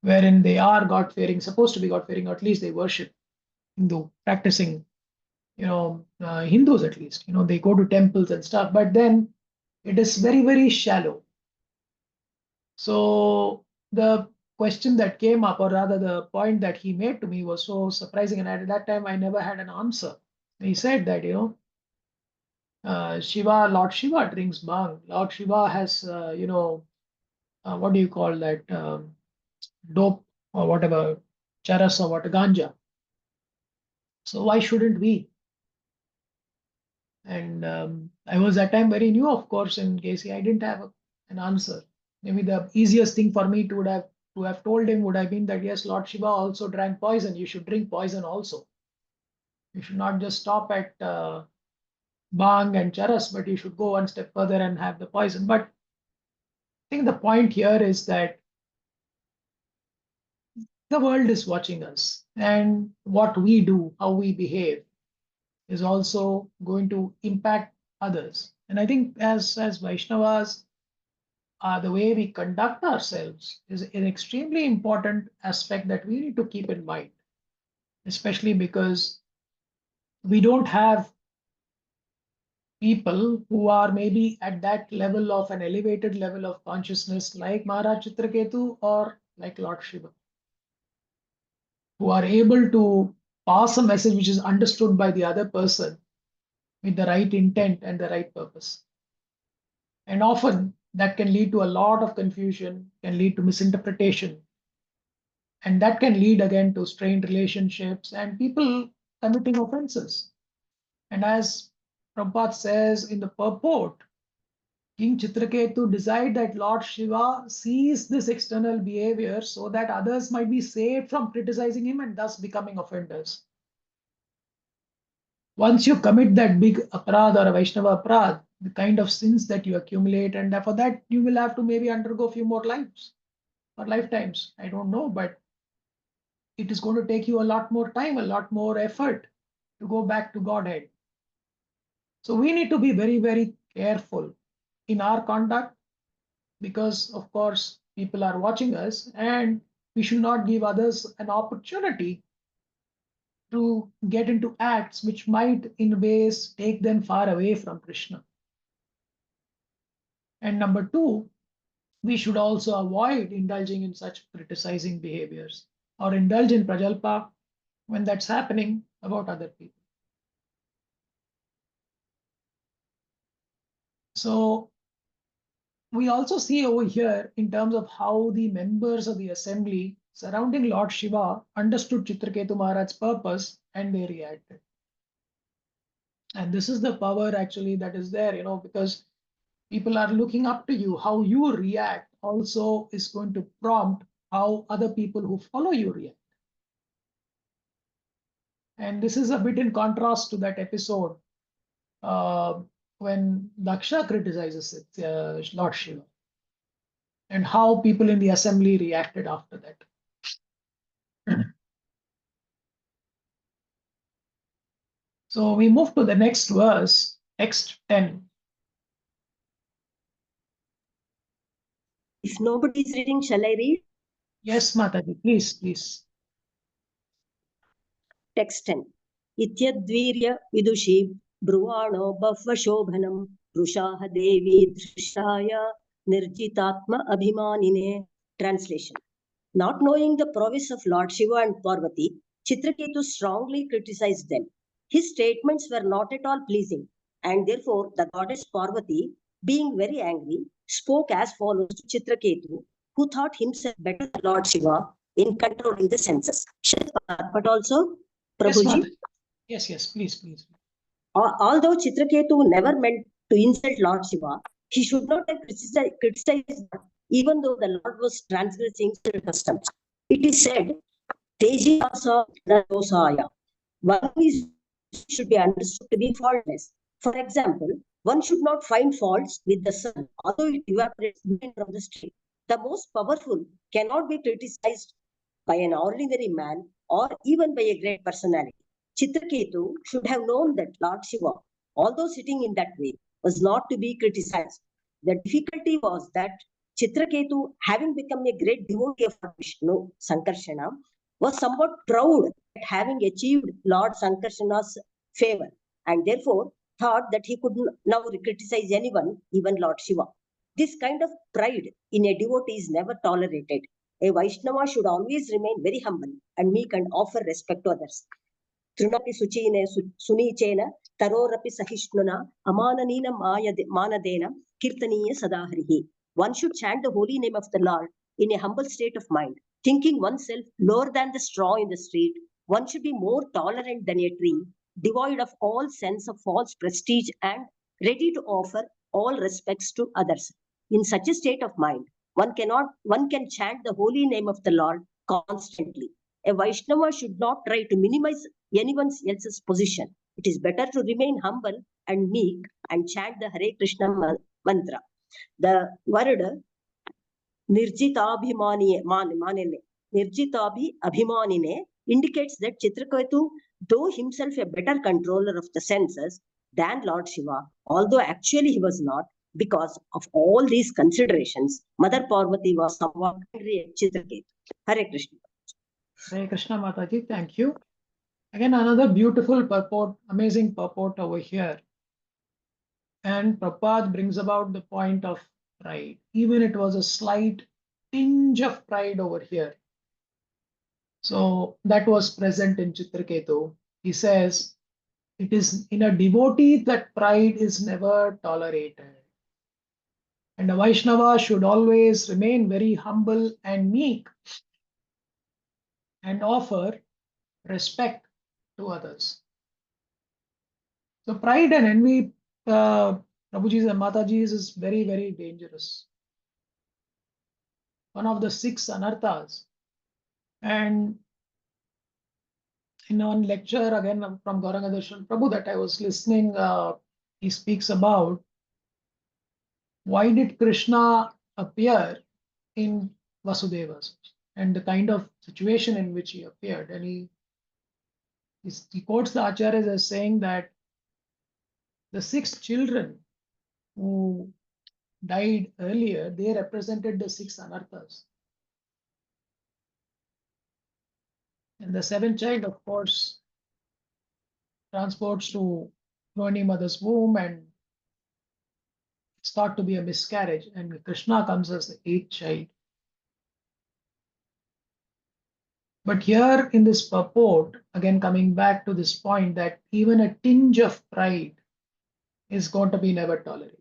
wherein they are God-fearing, supposed to be God-fearing, or at least they worship Hindu, practicing, Hindus at least. They go to temples and stuff, but then it is very, very shallow. So the question that came up, or rather the point that he made to me, was so surprising. And at that time, I never had an answer. He said that, Lord Shiva drinks bhang. Lord Shiva has, what do you call that? Dope or whatever, charas or what, ganja. So why shouldn't we? And I was that time very new, of course, in KC. I didn't have an answer. Maybe the easiest thing for me to have told him would have been that yes, Lord Shiva also drank poison. You should drink poison also. You should not just stop at bhang and charas, but you should go one step further and have the poison. But I think the point here is that the world is watching us, and what we do, how we behave, is also going to impact others. And I think as Vaishnavas, the way we conduct ourselves is an extremely important aspect that we need to keep in mind, especially because we don't have people who are maybe at that level of an elevated level of consciousness like Maharaj Chitraketu or like Lord Shiva. who are able to pass a message which is understood by the other person with the right intent and the right purpose. And often that can lead to a lot of confusion, can lead to misinterpretation. And that can lead again to strained relationships and people committing offenses. And as Prabhupada says in the purport, King Chitraketu desired that Lord Shiva sees this external behavior so that others might be saved from criticizing him and thus becoming offenders. Once you commit that big aparad or a Vaishnava aparad, the kind of sins that you accumulate, and for that you will have to maybe undergo a few more lives or lifetimes. I don't know, but it is going to take you a lot more time, a lot more effort to go back to Godhead. So we need to be very, very careful in our conduct because, of course, people are watching us and we should not give others an opportunity to get into acts which might, in ways, take them far away from Krishna. And number two, we should also avoid indulging in such criticizing behaviors or indulge in prajalpa when that's happening about other people. So we also see over here in terms of how the members of the assembly surrounding Lord Shiva understood Chitraketu Maharaj's purpose and they reacted. And this is the power actually that is there, because people are looking up to you. How you react also is going to prompt how other people who follow you react. And this is a bit in contrast to that episode when Daksha criticizes it, Lord Shiva, and how people in the assembly reacted after that. So we move to the next verse, text 10. If nobody is reading, shall I read? Yes, Mataji, please. Text 10. Ityadvirya vidushi bruvano bhashobhanam rushaha devi drishaya nirjitatma abhimanine. Translation. Not knowing the prowess of Lord Shiva and Parvati, Chitraketu strongly criticized them. His statements were not at all pleasing, and therefore the goddess Parvati, being very angry, spoke as follows to Chitraketu, who thought himself better than Lord Shiva in controlling the senses. But also, Prabhuji, Yes, please. although Chitraketu never meant to insult Lord Shiva, he should not have criticized even though the Lord was transgressing certain customs. It is said, Tejiyasa Dosaya. One is should be understood to be faultless. For example, one should not find faults with the sun, although it evaporates from the street. The most powerful cannot be criticized by an ordinary man or even by a great personality. Chitraketu should have known that Lord Shiva, although sitting in that way, was not to be criticized. The difficulty was that Chitraketu, having become a great devotee of Vishnu, Sankarshana, was somewhat proud at having achieved Lord Sankarshana's favor and therefore thought that he could now criticize anyone, even Lord Shiva. This kind of pride in a devotee is never tolerated. A Vaishnava should always remain very humble and meek and offer respect to others. Trunapi suchine sunichena tarorapi sahishnuna amananina manadena kirtaniya sadaharihi. One should chant the holy name of the Lord in a humble state of mind, thinking oneself lower than the straw in the street. One should be more tolerant than a tree, devoid of all sense of false prestige and ready to offer all respects to others. In such a state of mind, one can chant the holy name of the Lord constantly. A Vaishnava should not try to minimize anyone else's position. It is better to remain humble and meek and chant the Hare Krishna mantra. The word Nirjitabhimanine indicates that Chitraketu, though himself a better controller of the senses than Lord Shiva, although actually he was not, because of all these considerations, Mother Parvati was somewhat angry at Chitraketu. Hare Krishna. Hare Krishna Mataji, thank you. Again, another beautiful purport, amazing purport over here. And Prabhupada brings about the point of pride. Even it was a slight tinge of pride over here. So that was present in Chitraketu. He says, it is in a devotee that pride is never tolerated. And a Vaishnava should always remain very humble and meek and offer respect to others. So pride and envy, Prabhuji's and Mataji's, is very, very dangerous. One of the 6 anarthas. And in one lecture again from Gauranga Darshan Prabhu that I was listening, he speaks about why did Krishna appear in Vasudeva's and the kind of situation in which he appeared. And he quotes the acharyas as saying that the 6 children who died earlier, they represented the 6 anarthas. And the 7th child, of course, transports to Roni mother's womb, and it's thought to be a miscarriage. And Krishna comes as the 8th child. But here in this purport, again coming back to this point that even a tinge of pride is going to be never tolerated.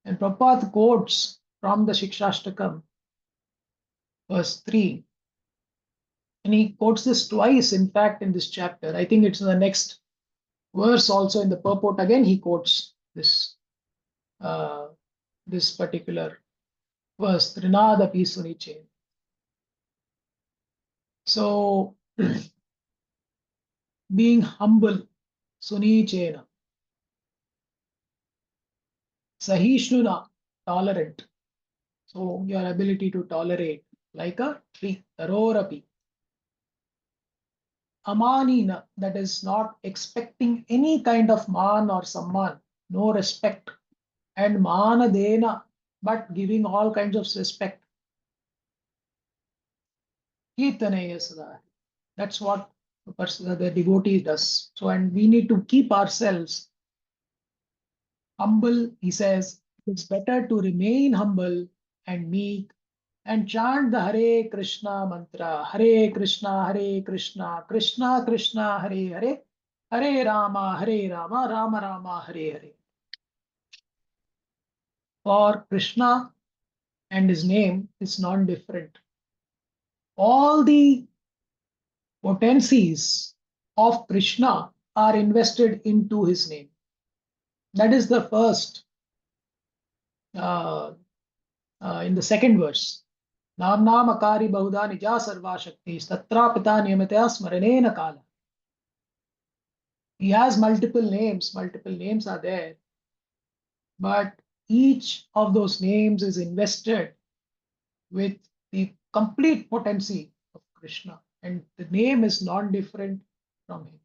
And Prabhupada quotes from the Shikshashtakam, verse 3. And he quotes this twice, in fact, in this chapter. I think it's in the next verse also in the purport. Again, he quotes this, this particular verse, Trinadapi Suniche. So, being humble, Sunichena, Sahishnuna, tolerant. So, your ability to tolerate, like a tree, Tarorapi. Amanina, that is not expecting any kind of man or samman, no respect. And manadena, but giving all kinds of respect. Kirtanaya sada. That's what the devotee does. So, and we need to keep ourselves humble. He says it's better to remain humble and meek and chant the Hare Krishna mantra. Hare Krishna, Krishna Krishna, Hare Hare, Hare Rama, Rama Rama, Hare Hare. For Krishna and his name is non-different. All the potencies of Krishna are invested into his name. That is the first, in the second verse. Nam nam akari bahuda nija sarva shakti statra pita niyamatya smaranena kala. He has multiple names are there, but each of those names is invested with the complete potency of Krishna, and the name is non-different from him.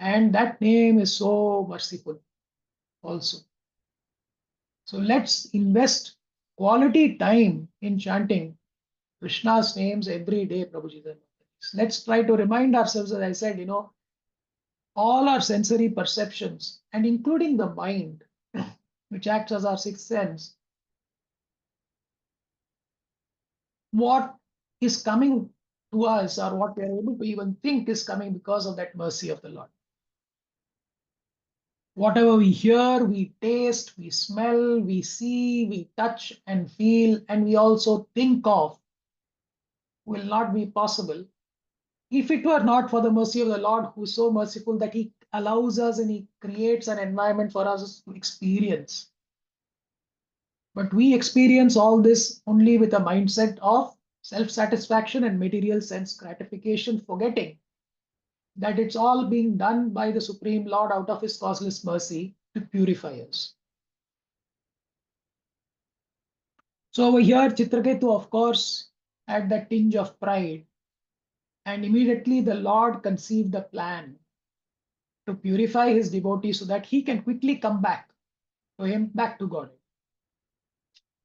And that name is so merciful also. So let's invest quality time in chanting Krishna's names every day, Prabhuji. Let's try to remind ourselves, as I said, all our sensory perceptions, and including the mind, which acts as our 6th sense, what is coming to us or what we are able to even think is coming because of that mercy of the Lord. Whatever we hear, we taste, we smell, we see, we touch and feel, and we also think of, will not be possible if it were not for the mercy of the Lord, who is so merciful that he allows us and he creates an environment for us to experience. But we experience all this only with a mindset of self-satisfaction and material sense gratification, forgetting that it's all being done by the Supreme Lord out of his causeless mercy to purify us. So over here, Chitraketu, of course, had that tinge of pride, and immediately the Lord conceived the plan to purify his devotee so that he can quickly come back to him, back to God.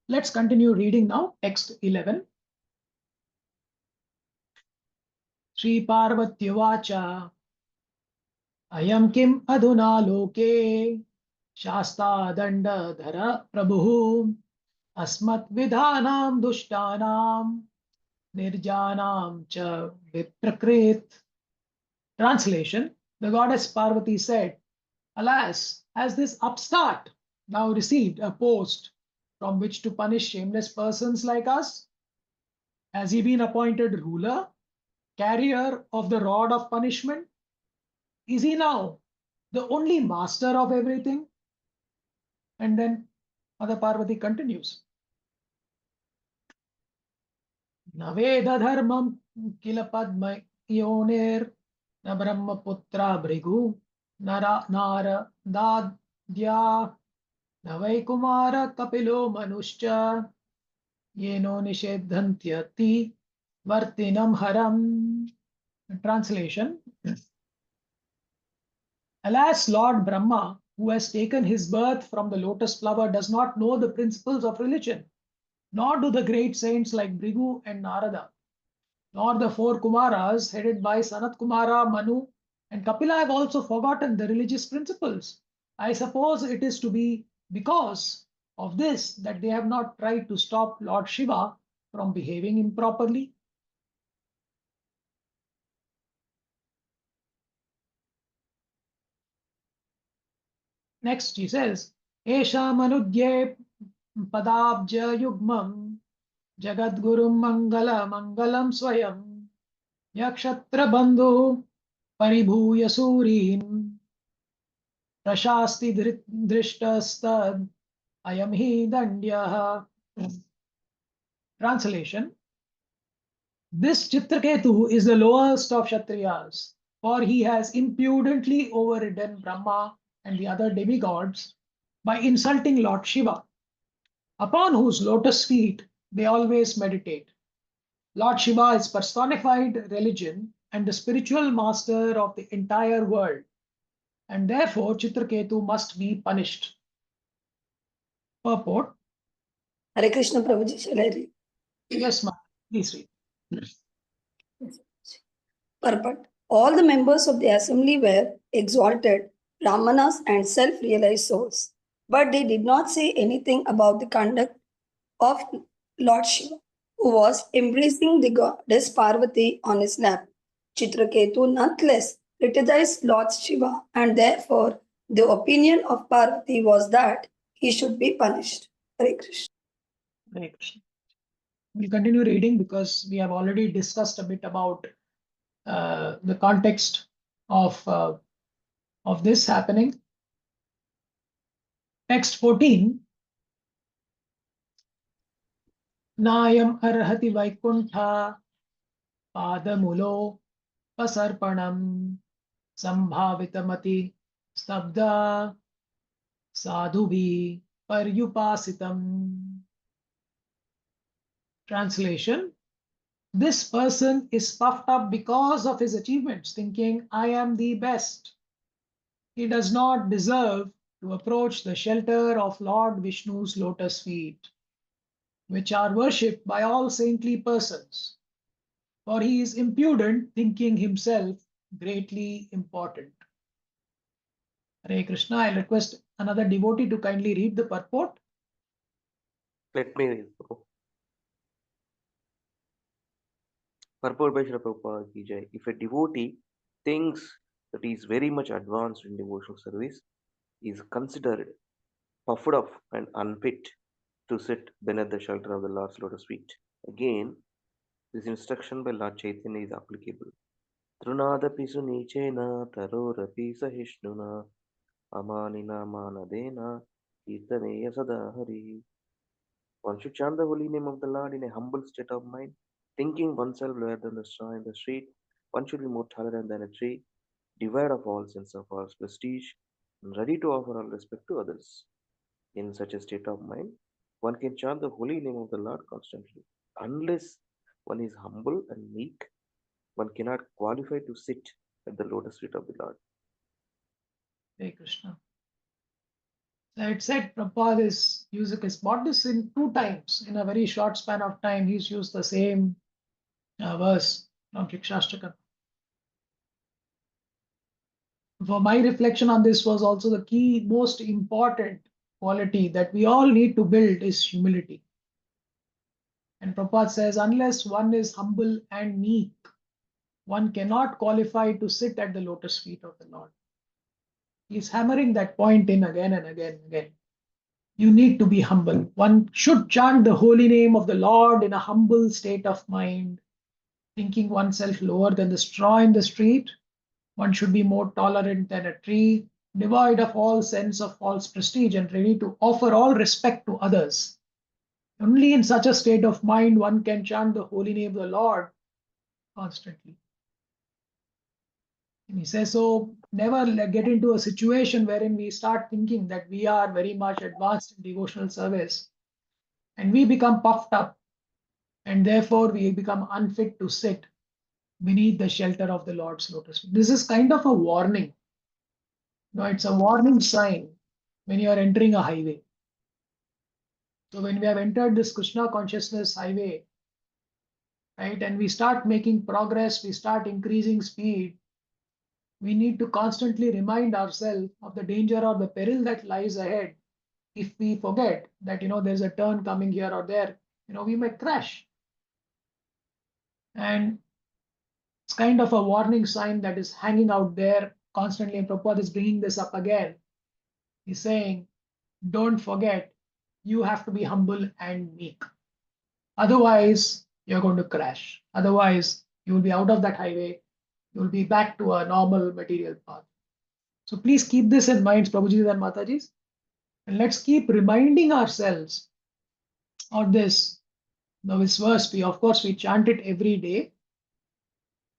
Let's continue reading now, text 11. Sri Parvatyavacha Ayam kim adhuna loke Shasta danda dhara prabhu Asmat vidhanam dushtanam nirjanam cha viprakrit. Translation: the goddess Parvati said, "Alas, has this upstart now received a post from which to punish shameless persons like us? Has he been appointed ruler, carrier of the rod of punishment? Is he now the only master of everything?" And then Mother Parvati continues, Naveda dharmam kila padma yonir na brahmaputra bhrigu nara dadya navai kumara kapilo manuscha yeno nishedhantyati vartinam haram. Translation: alas, Lord Brahma, who has taken his birth from the lotus flower, does not know the principles of religion, nor do the great saints like Bhrigu and Narada, nor the four Kumaras headed by Sanat Kumara, Manu, and Kapila have also forgotten the religious principles. I suppose it is to be because of this that they have not tried to stop Lord Shiva from behaving improperly. Next, he says, Esha manudye padabja yugmam jagadgurum mangalam swayam yakshatra bandhu paribhuya surin prashasti drishtastad ayam hi dandyaha. Translation: this Chitraketu is the lowest of Kshatriyas, for he has impudently overridden Brahma and the other demigods by insulting Lord Shiva, upon whose lotus feet they always meditate. Lord Shiva is personified religion and the spiritual master of the entire world, and therefore Chitraketu must be punished. Purport: Hare Krishna Prabhuji, shall I read? yes, ma'am. Please read. Purport. All the members of the assembly were exalted Brahmanas and self-realized souls, but they did not say anything about the conduct of Lord Shiva, who was embracing the goddess Parvati on his lap. Chitraketu nonetheless criticized Lord Shiva, and therefore the opinion of Parvati was that he should be punished. Hare Krishna. Hare Krishna. We'll continue reading because we have already discussed a bit about the context of this happening. Text 14. Nayam arhati vaikuntha padamulo pasarpanam sambhavitamati stabda sadhubhi paryupasitam. Translation: this person is puffed up because of his achievements, thinking, I am the best. He does not deserve to approach the shelter of Lord Vishnu's lotus feet, which are worshipped by all saintly persons, for he is impudent, thinking himself greatly important. Hare Krishna. I request another devotee to kindly read the purport. Let me read. Purport by Srila Prabhupada ki jai. If a devotee thinks that he is very much advanced in devotional service, he is considered puffed up and unfit to sit beneath the shelter of the Lord's lotus feet. Again, this instruction by Lord Chaitanya is applicable. Trunadapi sunichena tarorapi sahishnuna amanina manadena kirtaneya sadahari. One should chant the holy name of the Lord in a humble state of mind, thinking oneself lower than the straw in the street. One should be more tolerant than a tree, devoid of all sense of false prestige, and ready to offer all respect to others. In such a state of mind, one can chant the holy name of the Lord constantly. Unless one is humble and meek, one cannot qualify to sit at the lotus feet of the Lord. Hare Krishna. So it said Prabhupada is bought this in 2 times in a very short span of time. He's used the same verse from Shikshastakam. For my reflection on this was also the key, most important quality that we all need to build is humility. And Prabhupada says, unless one is humble and meek, one cannot qualify to sit at the lotus feet of the Lord. He's hammering that point in again and again and again. You need to be humble. One should chant the holy name of the Lord in a humble state of mind, thinking oneself lower than the straw in the street. One should be more tolerant than a tree, devoid of all sense of false prestige and ready to offer all respect to others. Only in such a state of mind one can chant the holy name of the Lord constantly. And he says, so never get into a situation wherein we start thinking that we are very much advanced in devotional service and we become puffed up and therefore we become unfit to sit beneath the shelter of the Lord's lotus. This is kind of a warning. No, it's a warning sign when you are entering a highway. So when we have entered this Krishna consciousness highway, right, and we start making progress, we start increasing speed, we need to constantly remind ourselves of the danger or the peril that lies ahead. If we forget that, there's a turn coming here or there, we may crash. And it's kind of a warning sign that is hanging out there constantly. And Prabhupada is bringing this up again. He's saying, don't forget, you have to be humble and meek. Otherwise, you're going to crash. Otherwise, you will be out of that highway. You will be back to a normal material path. So please keep this in mind, Prabhuji and Matajis. And let's keep reminding ourselves of this. Now, this verse, we chant it every day.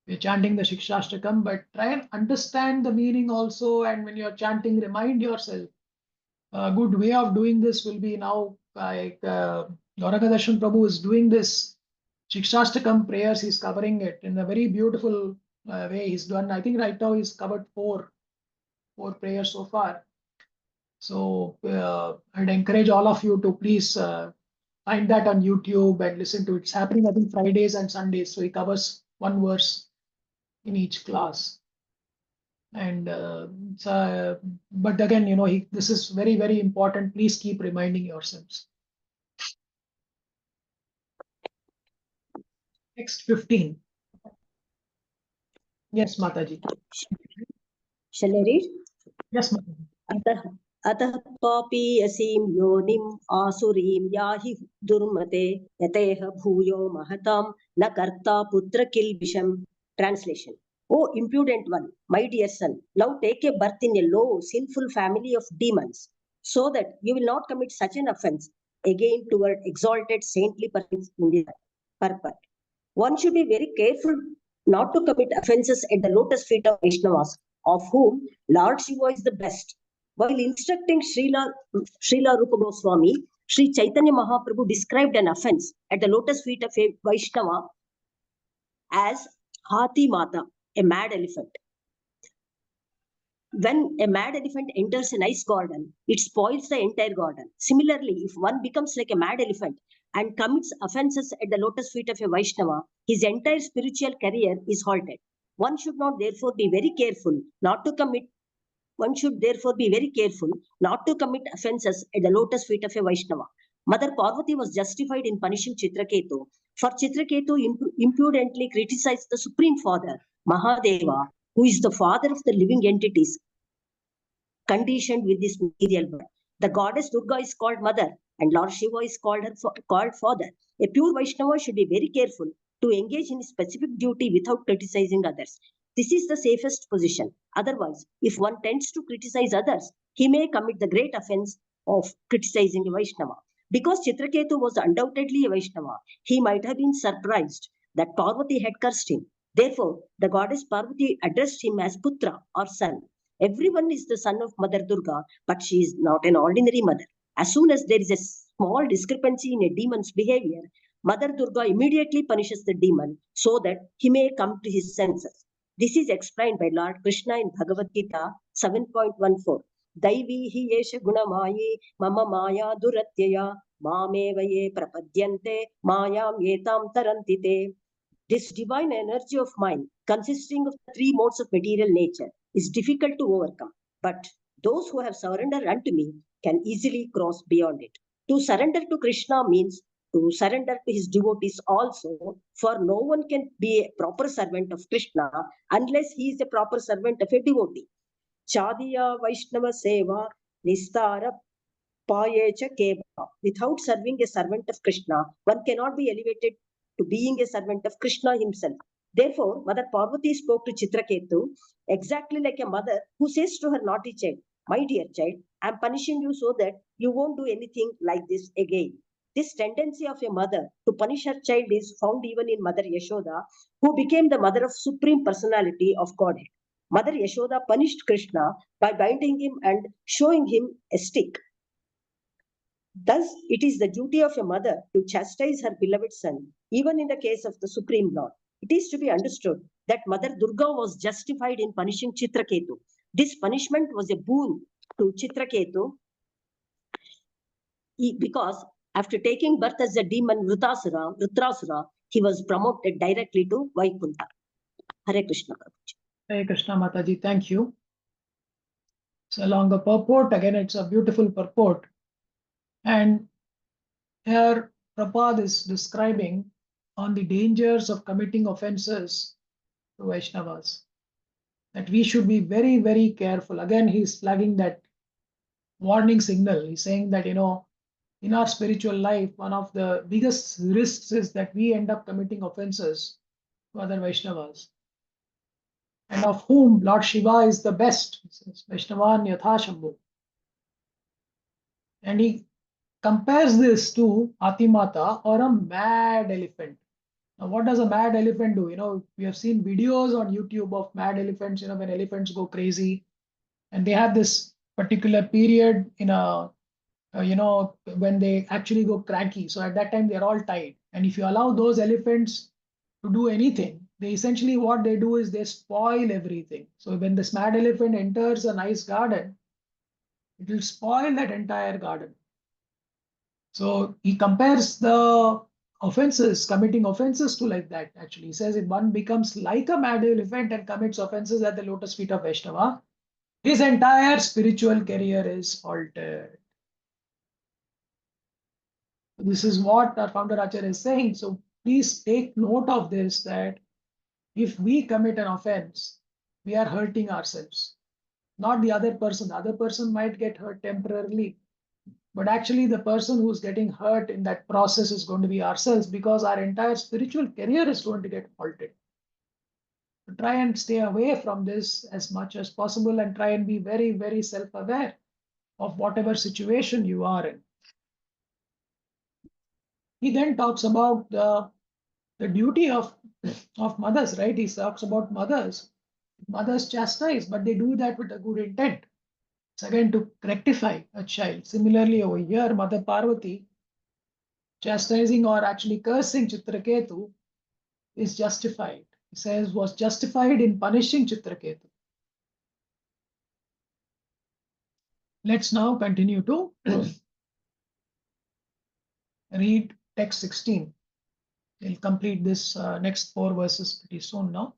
We're chanting the Shikshashtakam, but try and understand the meaning also. And when you're chanting, remind yourself. A good way of doing this will be now, like Gauranga Prabhu is doing this Shikshashtakam prayers. He's covering it in a very beautiful way. He's done, I think right now he's covered four prayers so far. So I'd encourage all of you to please find that on YouTube and listen to it. It's happening, I think, Fridays and Sundays. So he covers one verse in each class. And but again, this is very, very important. Please keep reminding yourselves. Next 15. Yes, Mataji. Shall I read? Yes, Mataji. अतः पापीयसीं योनिम् आसुरीं याहि दुर्मते यतेह भूयो महतां न कर्ता पुत्र किल्बिषम्. Translation. O impudent one, my dear son, now take a birth in a low, sinful family of demons, so that you will not commit such an offense again toward exalted saintly persons in the purport. One should be very careful not to commit offenses at the lotus feet of Vaishnavas, of whom Lord Shiva is the best. While instructing Srila Rupa Goswami, Sri Chaitanya Mahaprabhu described an offense at the lotus feet of a Vaishnava as Hathi Mata, a mad elephant. When a mad elephant enters a nice garden, it spoils the entire garden. Similarly, if one becomes like a mad elephant and commits offenses at the lotus feet of a Vaishnava, his entire spiritual career is halted. One should therefore be very careful not to commit offenses at the lotus feet of a Vaishnava. Mother Parvati was justified in punishing Chitraketu, for Chitraketu impudently criticized the Supreme Father, Mahadeva, who is the father of the living entities conditioned with this material birth. The goddess Durga is called mother and Lord Shiva is called father. A pure Vaishnava should be very careful to engage in specific duty without criticizing others. This is the safest position. Otherwise, if one tends to criticize others, he may commit the great offense of criticizing a Vaishnava. Because Chitraketu was undoubtedly a Vaishnava, he might have been surprised that Parvati had cursed him. Therefore, the goddess Parvati addressed him as Putra or son. Everyone is the son of Mother Durga, but she is not an ordinary mother. As soon as there is a small discrepancy in a demon's behavior, Mother Durga immediately punishes the demon so that he may come to his senses. This is explained by Lord Krishna in Bhagavad Gita 7.14. Daivi hi yesha gunamaye mama maya duratyaya mameva ye prapadyante mayam yetam tarantite. This divine energy of mind, consisting of the three modes of material nature, is difficult to overcome. But those who have surrendered unto me can easily cross beyond it. To surrender to Krishna means to surrender to his devotees also, for no one can be a proper servant of Krishna unless he is a proper servant of a devotee. Chadiya Vaishnava Seva Nistara Payecha Keva. Without serving a servant of Krishna, one cannot be elevated to being a servant of Krishna himself. Therefore, Mother Parvati spoke to Chitraketu exactly like a mother who says to her naughty child, "My dear child, I am punishing you so that you won't do anything like this again." This tendency of a mother to punish her child is found even in Mother Yashoda, who became the mother of Supreme Personality of Godhead. Mother Yashoda punished Krishna by binding him and showing him a stick. Thus, it is the duty of a mother to chastise her beloved son, even in the case of the Supreme Lord. It is to be understood that Mother Durga was justified in punishing Chitraketu. This punishment was a boon to Chitraketu because after taking birth as a demon Vrutrasura, he was promoted directly to Vaikuntha. Hare Krishna. Hare Krishna Mataji, thank you. It's a longer purport. Again, it's a beautiful purport. And here Prabhupada is describing on the dangers of committing offenses to Vaishnavas. That we should be very, very careful. Again, he's flagging that warning signal. He's saying that, in our spiritual life, one of the biggest risks is that we end up committing offenses to other Vaishnavas. And of whom Lord Shiva is the best. He says, Vaishnavan Yatha Shambhu. And he compares this to Hatimata, or a mad elephant. Now, what does a mad elephant do? We have seen videos on YouTube of mad elephants, when elephants go crazy. And they have this particular period when they actually go cranky. So at that time, they're all tied. And if you allow those elephants to do anything, they essentially, what they do is they spoil everything. So when this mad elephant enters a nice garden, it will spoil that entire garden. So he compares the committing offenses to like that. Actually, he says if one becomes like a mad elephant and commits offenses at the lotus feet of Vaishnava, his entire spiritual career is altered. This is what our founder Acharya is saying. So please take note of this, that if we commit an offense, we are hurting ourselves, not the other person. The other person might get hurt temporarily, but actually the person who's getting hurt in that process is going to be ourselves, because our entire spiritual career is going to get halted. So try and stay away from this as much as possible, and try and be very, very self-aware of whatever situation you are in. He then talks about the duty of mothers, right? He talks about mothers. Mothers chastise, but they do that with a good intent. It's again to rectify a child. Similarly, over here, Mother Parvati chastising or actually cursing Chitraketu is justified. He says was justified in punishing Chitraketu. Let's now continue to read text 16. We'll complete this next 4 verses pretty soon now.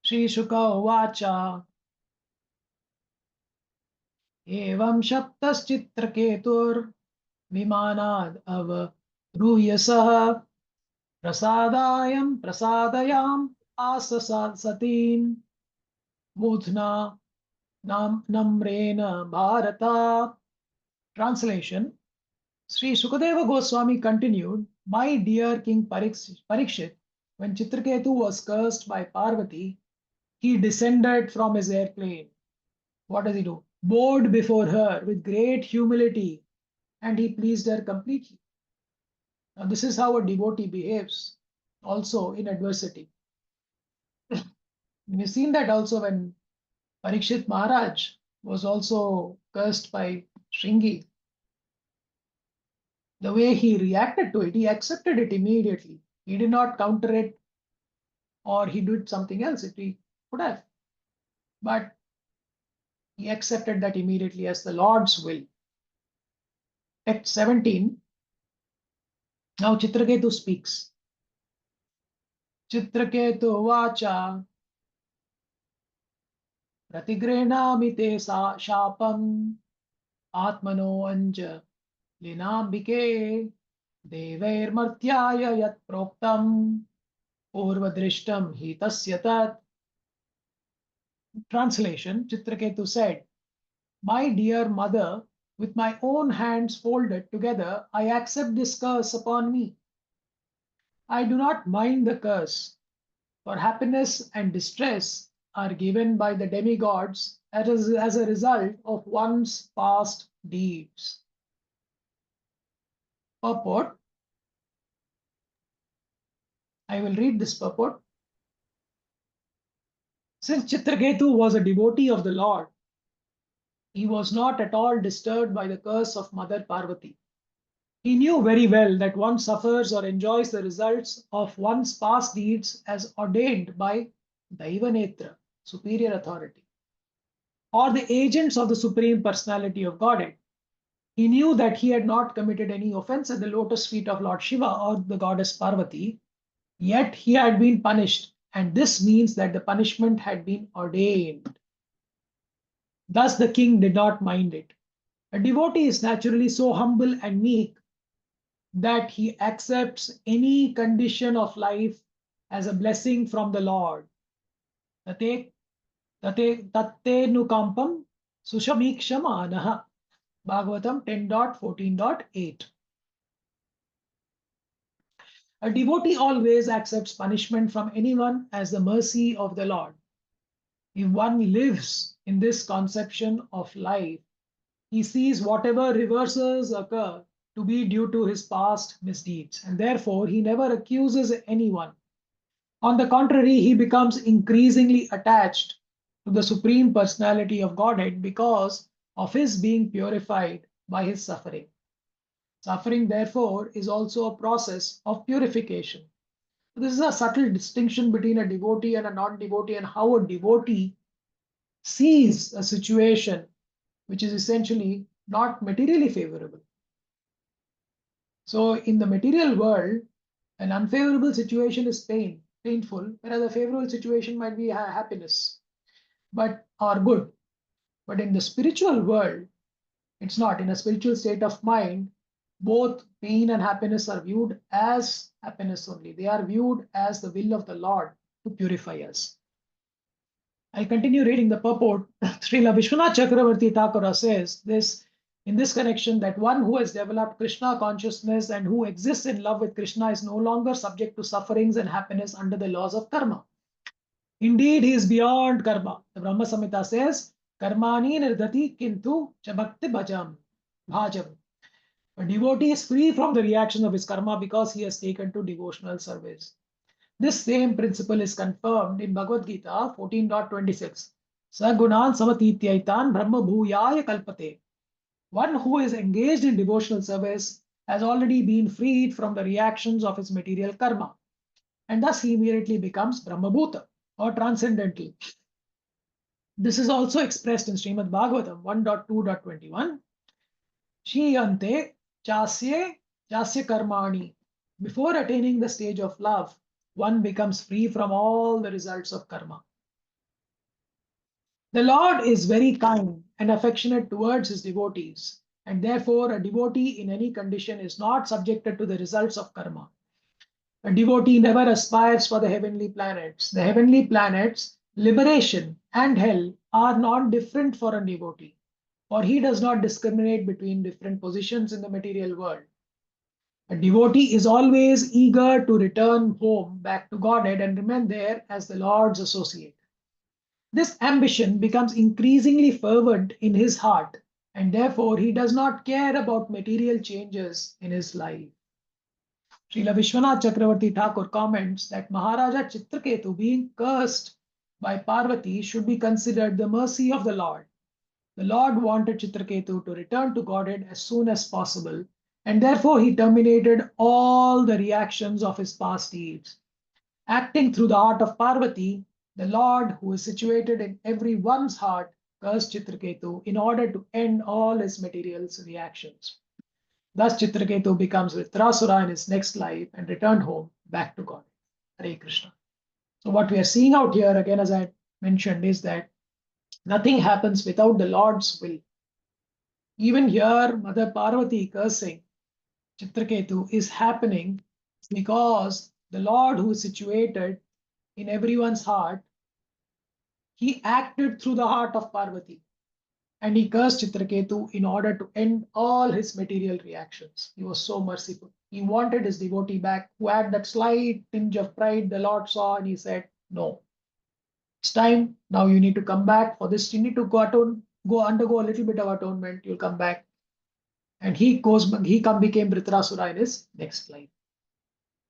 Shri Shuka Uvacha Evam Shaptaschitraketur Vimanad Avruhyasah Prasadayam Asasatin Mudhna Namrena Bharata. Translation. Sri Sukadeva Goswami continued, "My dear King Parikshit, when Chitraketu was cursed by Parvati, he descended from his airplane. What does he do? Bowed before her with great humility, and he pleased her completely." Now, this is how a devotee behaves, also in adversity. We've seen that also when Parikshit Maharaj was also cursed by Shringi. The way he reacted to it, he accepted it immediately. He did not counter it, or he did something else if he could have. But he accepted that immediately as the Lord's will. Text 17. Now Chitraketu speaks. Chitraketu vacha pratigrenami te shapam atmano anja Linambike Devairmartyaya Yat Proktam Purvadrishtam Hitasya Tat. Translation, Chitraketu said, "My dear mother, with my own hands folded together, I accept this curse upon me. I do not mind the curse, for happiness and distress are given by the demigods as a result of one's past deeds." Purport. I will read this purport. Since Chitraketu was a devotee of the Lord, he was not at all disturbed by the curse of Mother Parvati. He knew very well that one suffers or enjoys the results of one's past deeds as ordained by Daivanetra, superior authority, or the agents of the Supreme Personality of Godhead. He knew that he had not committed any offense at the lotus feet of Lord Shiva or the goddess Parvati, yet he had been punished, and this means that the punishment had been ordained. Thus the king did not mind it. A devotee is naturally so humble and meek that he accepts any condition of life as a blessing from the Lord. Tate nukampam sushamikshamaanaha. Bhagavatam 10.14.8. A devotee always accepts punishment from anyone as the mercy of the Lord. If one lives in this conception of life, he sees whatever reversals occur to be due to his past misdeeds, and therefore he never accuses anyone. On the contrary, he becomes increasingly attached to the Supreme Personality of Godhead because of his being purified by his suffering. Suffering, therefore, is also a process of purification. This is a subtle distinction between a devotee and a non-devotee, and how a devotee sees a situation which is essentially not materially favorable. So in the material world, an unfavorable situation is painful, whereas a favorable situation might be happiness, or good. But in the spiritual world, it's not. In a spiritual state of mind, both pain and happiness are viewed as happiness only. They are viewed as the will of the Lord to purify us. I'll continue reading the purport. Srila Vishwanath Chakravarti Thakura says this in this connection, that one who has developed Krishna consciousness and who exists in love with Krishna is no longer subject to sufferings and happiness under the laws of karma. Indeed, he is beyond karma. The Brahma Samhita says, "Karmani nirdhati kintu cha bhakti bhajam." A devotee is free from the reaction of his karma because he has taken to devotional service. This same principle is confirmed in Bhagavad Gita 14.26. Sagunan samatityaitan brahma bhuyaya kalpate. One who is engaged in devotional service has already been freed from the reactions of his material karma, and thus he immediately becomes Brahmabhuta, or transcendental. This is also expressed in Srimad Bhagavatam 1.2.21. Shiyante chasye karmani. Before attaining the stage of love, one becomes free from all the results of karma. The Lord is very kind and affectionate towards his devotees, and therefore a devotee in any condition is not subjected to the results of karma. A devotee never aspires for the heavenly planets. The heavenly planets, liberation and hell, are not different for a devotee, for he does not discriminate between different positions in the material world. A devotee is always eager to return home back to Godhead and remain there as the Lord's associate. This ambition becomes increasingly fervent in his heart, and therefore he does not care about material changes in his life. Srila Vishwanath Chakravarti Thakur comments that Maharaja Chitraketu, being cursed by Parvati, should be considered the mercy of the Lord. The Lord wanted Chitraketu to return to Godhead as soon as possible, and therefore he terminated all the reactions of his past deeds. Acting through the heart of Parvati, the Lord, who is situated in everyone's heart, cursed Chitraketu in order to end all his material reactions. Thus, Chitraketu becomes Vritrasura in his next life and returned home back to God. Hare Krishna. So what we are seeing out here, again, as I mentioned, is that nothing happens without the Lord's will. Even here, Mother Parvati cursing Chitraketu is happening because the Lord who is situated in everyone's heart, he acted through the heart of Parvati. And he cursed Chitraketu in order to end all his material reactions. He was so merciful. He wanted his devotee back, who had that slight tinge of pride the Lord saw, and he said, no, it's time. Now you need to come back. For this, you need to go undergo a little bit of atonement. You'll come back. And he became Dhritarashtra in his next life.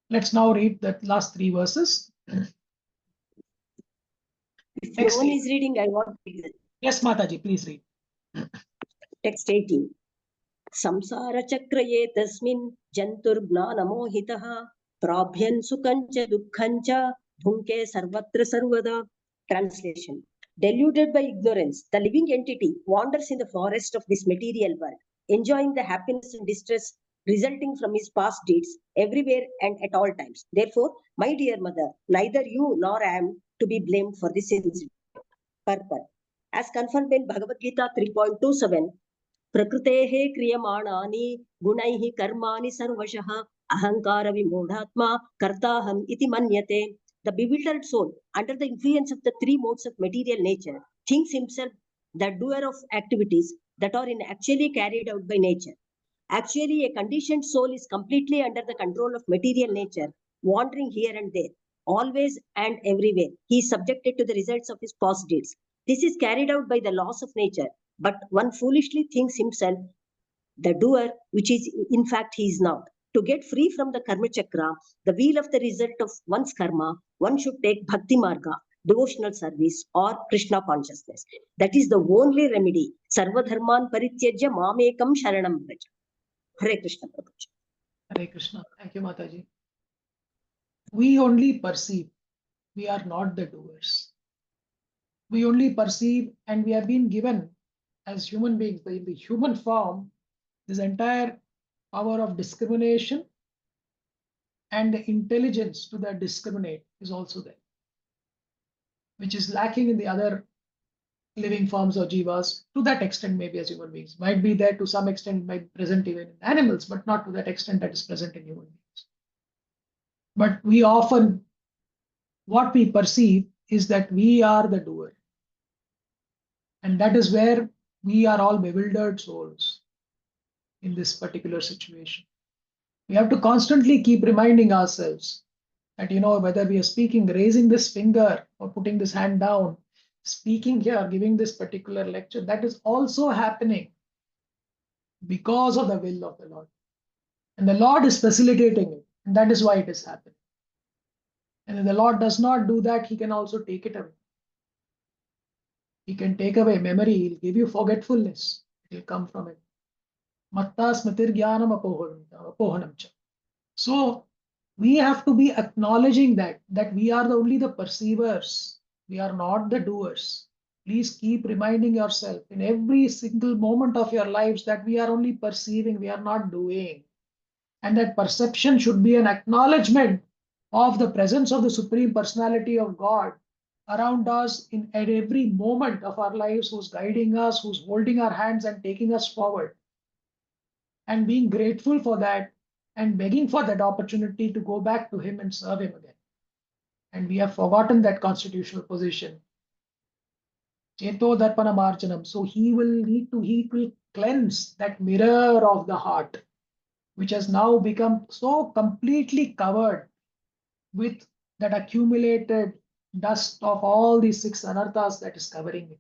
Let's now read the last 3 verses. If Next no one slide. is reading, I want to read it. Yes, Mataji, please read. Text 18. संसारचक्रये तस्मिन् जन्तुर्ज्ञानमोहितः प्राभ्यन् सुखं च दुःखं च भुङ्क्ते सर्वत्र सर्वदा. Translation. Deluded by ignorance, the living entity wanders in the forest of this material world, enjoying the happiness and distress resulting from his past deeds everywhere and at all times. Therefore, my dear mother, neither you nor I am to be blamed for this incident. Purport. As confirmed in Bhagavad Gita 3.27, प्रकृतेः क्रियमाणानि गुणैः कर्माणि सर्वशः अहंकार विमूढात्मा कर्ताहम् इति मन्यते. The bewildered soul, under the influence of the 3 modes of material nature, thinks himself the doer of activities that are actually carried out by nature. Actually, a conditioned soul is completely under the control of material nature, wandering here and there, always and everywhere. He is subjected to the results of his past deeds. This is carried out by the laws of nature, but one foolishly thinks himself the doer, which is in fact he is not. To get free from the karma chakra, the wheel of the result of one's karma, one should take bhakti marga, devotional service, or Krishna consciousness. That is the only remedy. Sarva dharman parityajya mamekam sharanam vraja. Hare Krishna Prabhuji. Hare Krishna. Thank you, Mataji. We only perceive. We are not the doers. We only perceive, and we have been given as human beings, in the human form, this entire power of discrimination and the intelligence to that discriminate is also there, which is lacking in the other living forms or jivas to that extent. Maybe as human beings might be there to some extent, might be present even in animals, but not to that extent that is present in human beings. But we often, what we perceive is that we are the doer, and that is where we are all bewildered souls in this particular situation. We have to constantly keep reminding ourselves that, whether we are speaking, raising this finger or putting this hand down, speaking here, giving this particular lecture, that is also happening because of the will of the Lord. And the Lord is facilitating it, and that is why it is happening. And if the Lord does not do that, he can also take it away. He can take away memory, he'll give you forgetfulness, it will come from it. Matta smitir jnanam apohanam cha. So we have to be acknowledging that we are only the perceivers. We are not the doers. Please keep reminding yourself in every single moment of your lives that we are only perceiving, we are not doing. And that perception should be an acknowledgement of the presence of the Supreme Personality of God around us at every moment of our lives, who's guiding us, who's holding our hands and taking us forward. And being grateful for that and begging for that opportunity to go back to him and serve him again. And we have forgotten that constitutional position. Cheto darpana marjanam. So he will cleanse that mirror of the heart, which has now become so completely covered with that accumulated dust of all these 6 anarthas that is covering it.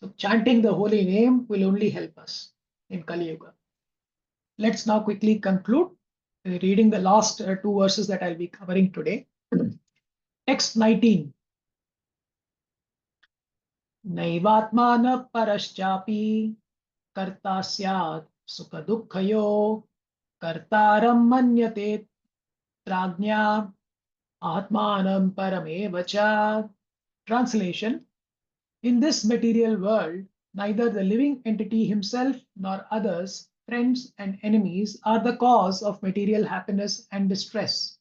So chanting the holy name will only help us in Kali Yuga. Let's now quickly conclude reading the last 2 verses that I'll be covering today. Text 19. Naivatmana paraschapi karta syat sukha dukkhayo kartaram manyate tragnya atmanam paramevacha. Translation. In this material world, neither the living entity himself nor others, friends and enemies, are the cause of material happiness and distress.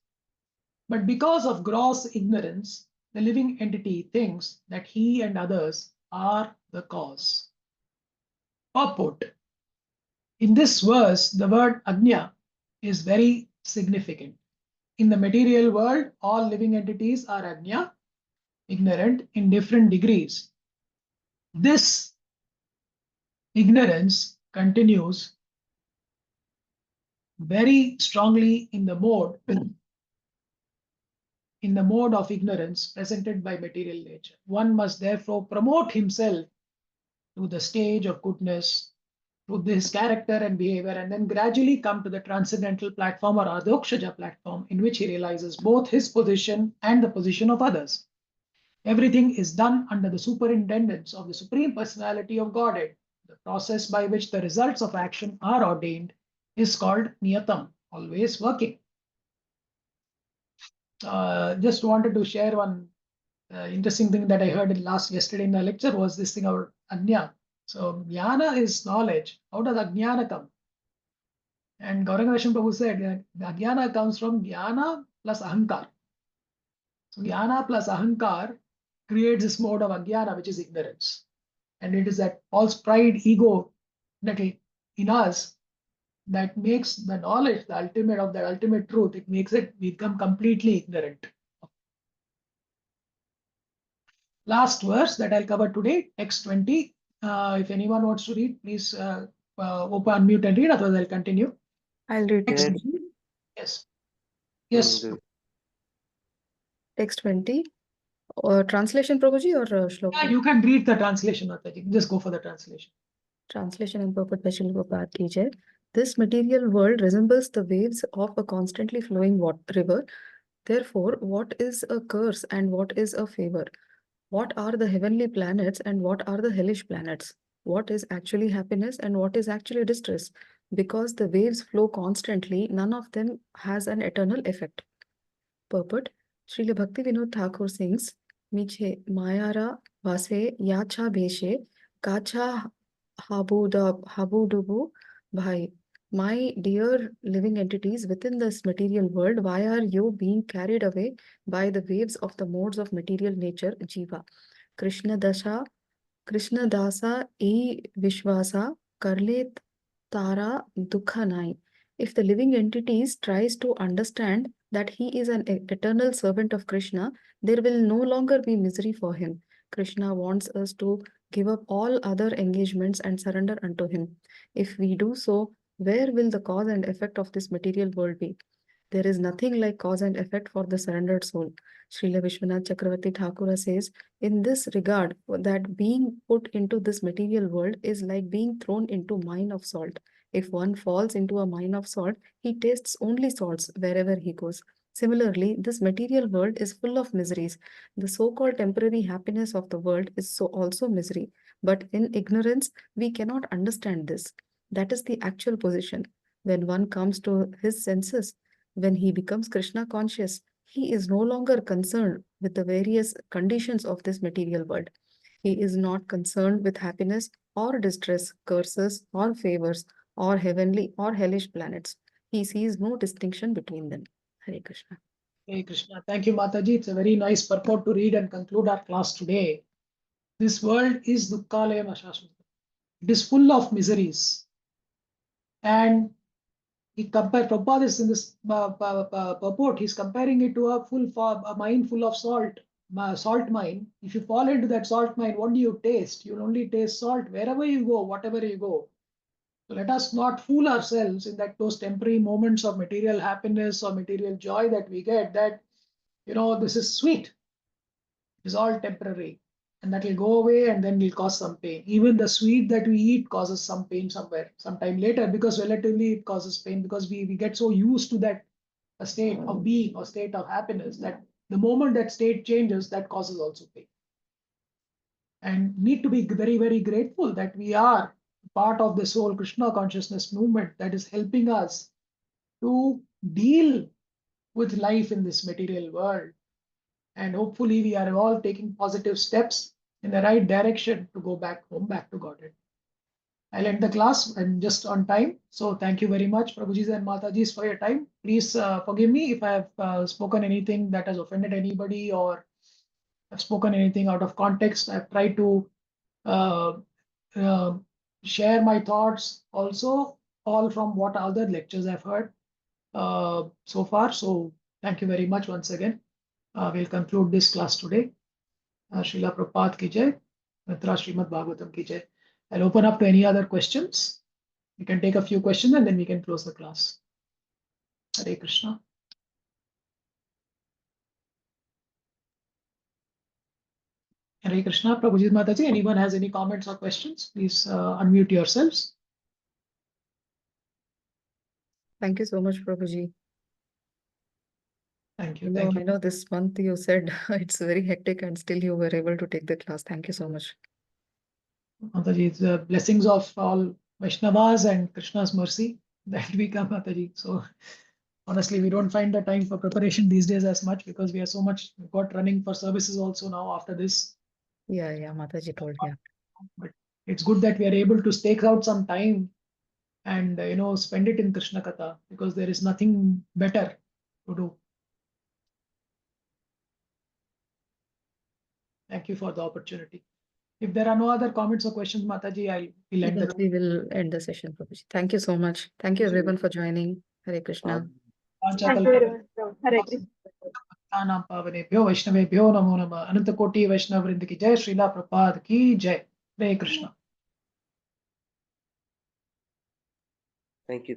But because of gross ignorance, the living entity thinks that he and others are the cause. purport. In this verse, the word Agnya is very significant. In the material world, all living entities are Agnya, ignorant in different degrees. This ignorance continues very strongly in the mode of ignorance presented by material nature. One must therefore promote himself to the stage of goodness, to this character and behavior, and then gradually come to the transcendental platform or Adhokshaja platform, in which he realizes both his position and the position of others. Everything is done under the superintendence of the Supreme Personality of Godhead. The process by which the results of action are ordained is called Niyatam, always working. Just wanted to share one interesting thing that I heard yesterday in the lecture was this thing about Ajna. So Jnana is knowledge. How does Ajnana come? And Gauranga Prabhu said that Ajnana comes from Jnana plus Ahankar. So Jnana plus Ahankar creates this mode of Ajnana, which is ignorance. And it is that false pride, ego that in us that makes the knowledge, the ultimate truth, it makes it become completely ignorant. Last verse that I'll cover today, text 20. If anyone wants to read, please open, unmute and read, otherwise I'll continue. I'll read Text, Read. yes. Yes. text 20. Translation, Prabhuji, or Shloka? Yeah, you can read the translation, Mataji. Just go for the translation. Translation and purport by Srila Prabhupada ki jai. This material world resembles the waves of a constantly flowing river. Therefore, what is a curse and what is a favor? What are the heavenly planets and what are the hellish planets? What is actually happiness and what is actually distress? Because the waves flow constantly, none of them has an eternal effect. Purport. Srila Bhakti Vinod Thakur sings, Miche Mayara Vase Yacha Beshe Kacha Habudubu Bhai. My dear living entities within this material world, why are you being carried away by the waves of the modes of material nature, Jiva? Krishna Dasa E Vishwasa Karlet Tara Dukhanai. If the living entities tries to understand that he is an eternal servant of Krishna, there will no longer be misery for him. Krishna wants us to give up all other engagements and surrender unto him. If we do so, where will the cause and effect of this material world be? There is nothing like cause and effect for the surrendered soul. Srila Vishwanath Chakravarti Thakura says, in this regard, that being put into this material world is like being thrown into a mine of salt. If one falls into a mine of salt, he tastes only salts wherever he goes. Similarly, this material world is full of miseries. The so-called temporary happiness of the world is so also misery. But in ignorance, we cannot understand this. That is the actual position. When one comes to his senses, when he becomes Krishna conscious, he is no longer concerned with the various conditions of this material world. He is not concerned with happiness or distress, curses or favors, or heavenly or hellish planets. He sees no distinction between them. Hare Krishna. Hare Krishna. Thank you, Mataji. It's a very nice purport to read and conclude our class today. This world is Dukkhalayam Ashashvata. It is full of miseries. And he compared Prabhupada is in this purport, he's comparing it to a mine full of salt mine. If you fall into that salt mine, what do you taste? You'll only taste salt wherever you go, whatever you go. So let us not fool ourselves in that those temporary moments of material happiness or material joy that we get, that, this is sweet. It is all temporary. And that will go away and then will cause some pain. Even the sweet that we eat causes some pain sometime later, because relatively it causes pain because we get so used to that a state of being or state of happiness that the moment that state changes, that causes also pain. And need to be very, very grateful that we are part of this whole Krishna consciousness movement that is helping us to deal with life in this material world. And hopefully we are all taking positive steps in the right direction to go back home, back to Godhead. I'll end the class. I'm just on time. So thank you very much, Prabhujis and Matajis, for your time. Please forgive me if I have spoken anything that has offended anybody or have spoken anything out of context. I've tried to share my thoughts also, all from what other lectures I've heard so far. So thank you very much once again. We'll conclude this class today. Srila Prabhupada ki jai, Mitra Srimad Bhagavatam ki jai. I'll open up to any other questions. You can take a few questions and then we can close the class. Hare Krishna. Hare Krishna. Prabhuji Mataji, anyone has any comments or questions? Please unmute yourselves. Thank you so much, Prabhuji. Thank I you. know, Thank I you. know this month you said it's very hectic and still you were able to take the class. Thank you so much. Mataji, the blessings of all Vaishnavas and Krishna's mercy that we come, Mataji. So honestly, we don't find the time for preparation these days as much because we are so much got running for services also now after this. Yeah, Mataji told, yeah. But it's good that we are able to stake out some time and spend it in Krishna Katha because there is nothing better to do. Thank you for the opportunity. If there are no other comments or questions, Mataji, we'll end Yeah, the we will end the session, Prabhuji. Thank you so much. Thank you everyone for joining. Hare Krishna. Thank you very much. Hare Krishna. पावनेभ्यो वैष्णवेभ्यो नमो नमः अनंत कोटि वैष्णव वृंद की जय श्रीला प्रपाद की जय हरे Krishna Thank you.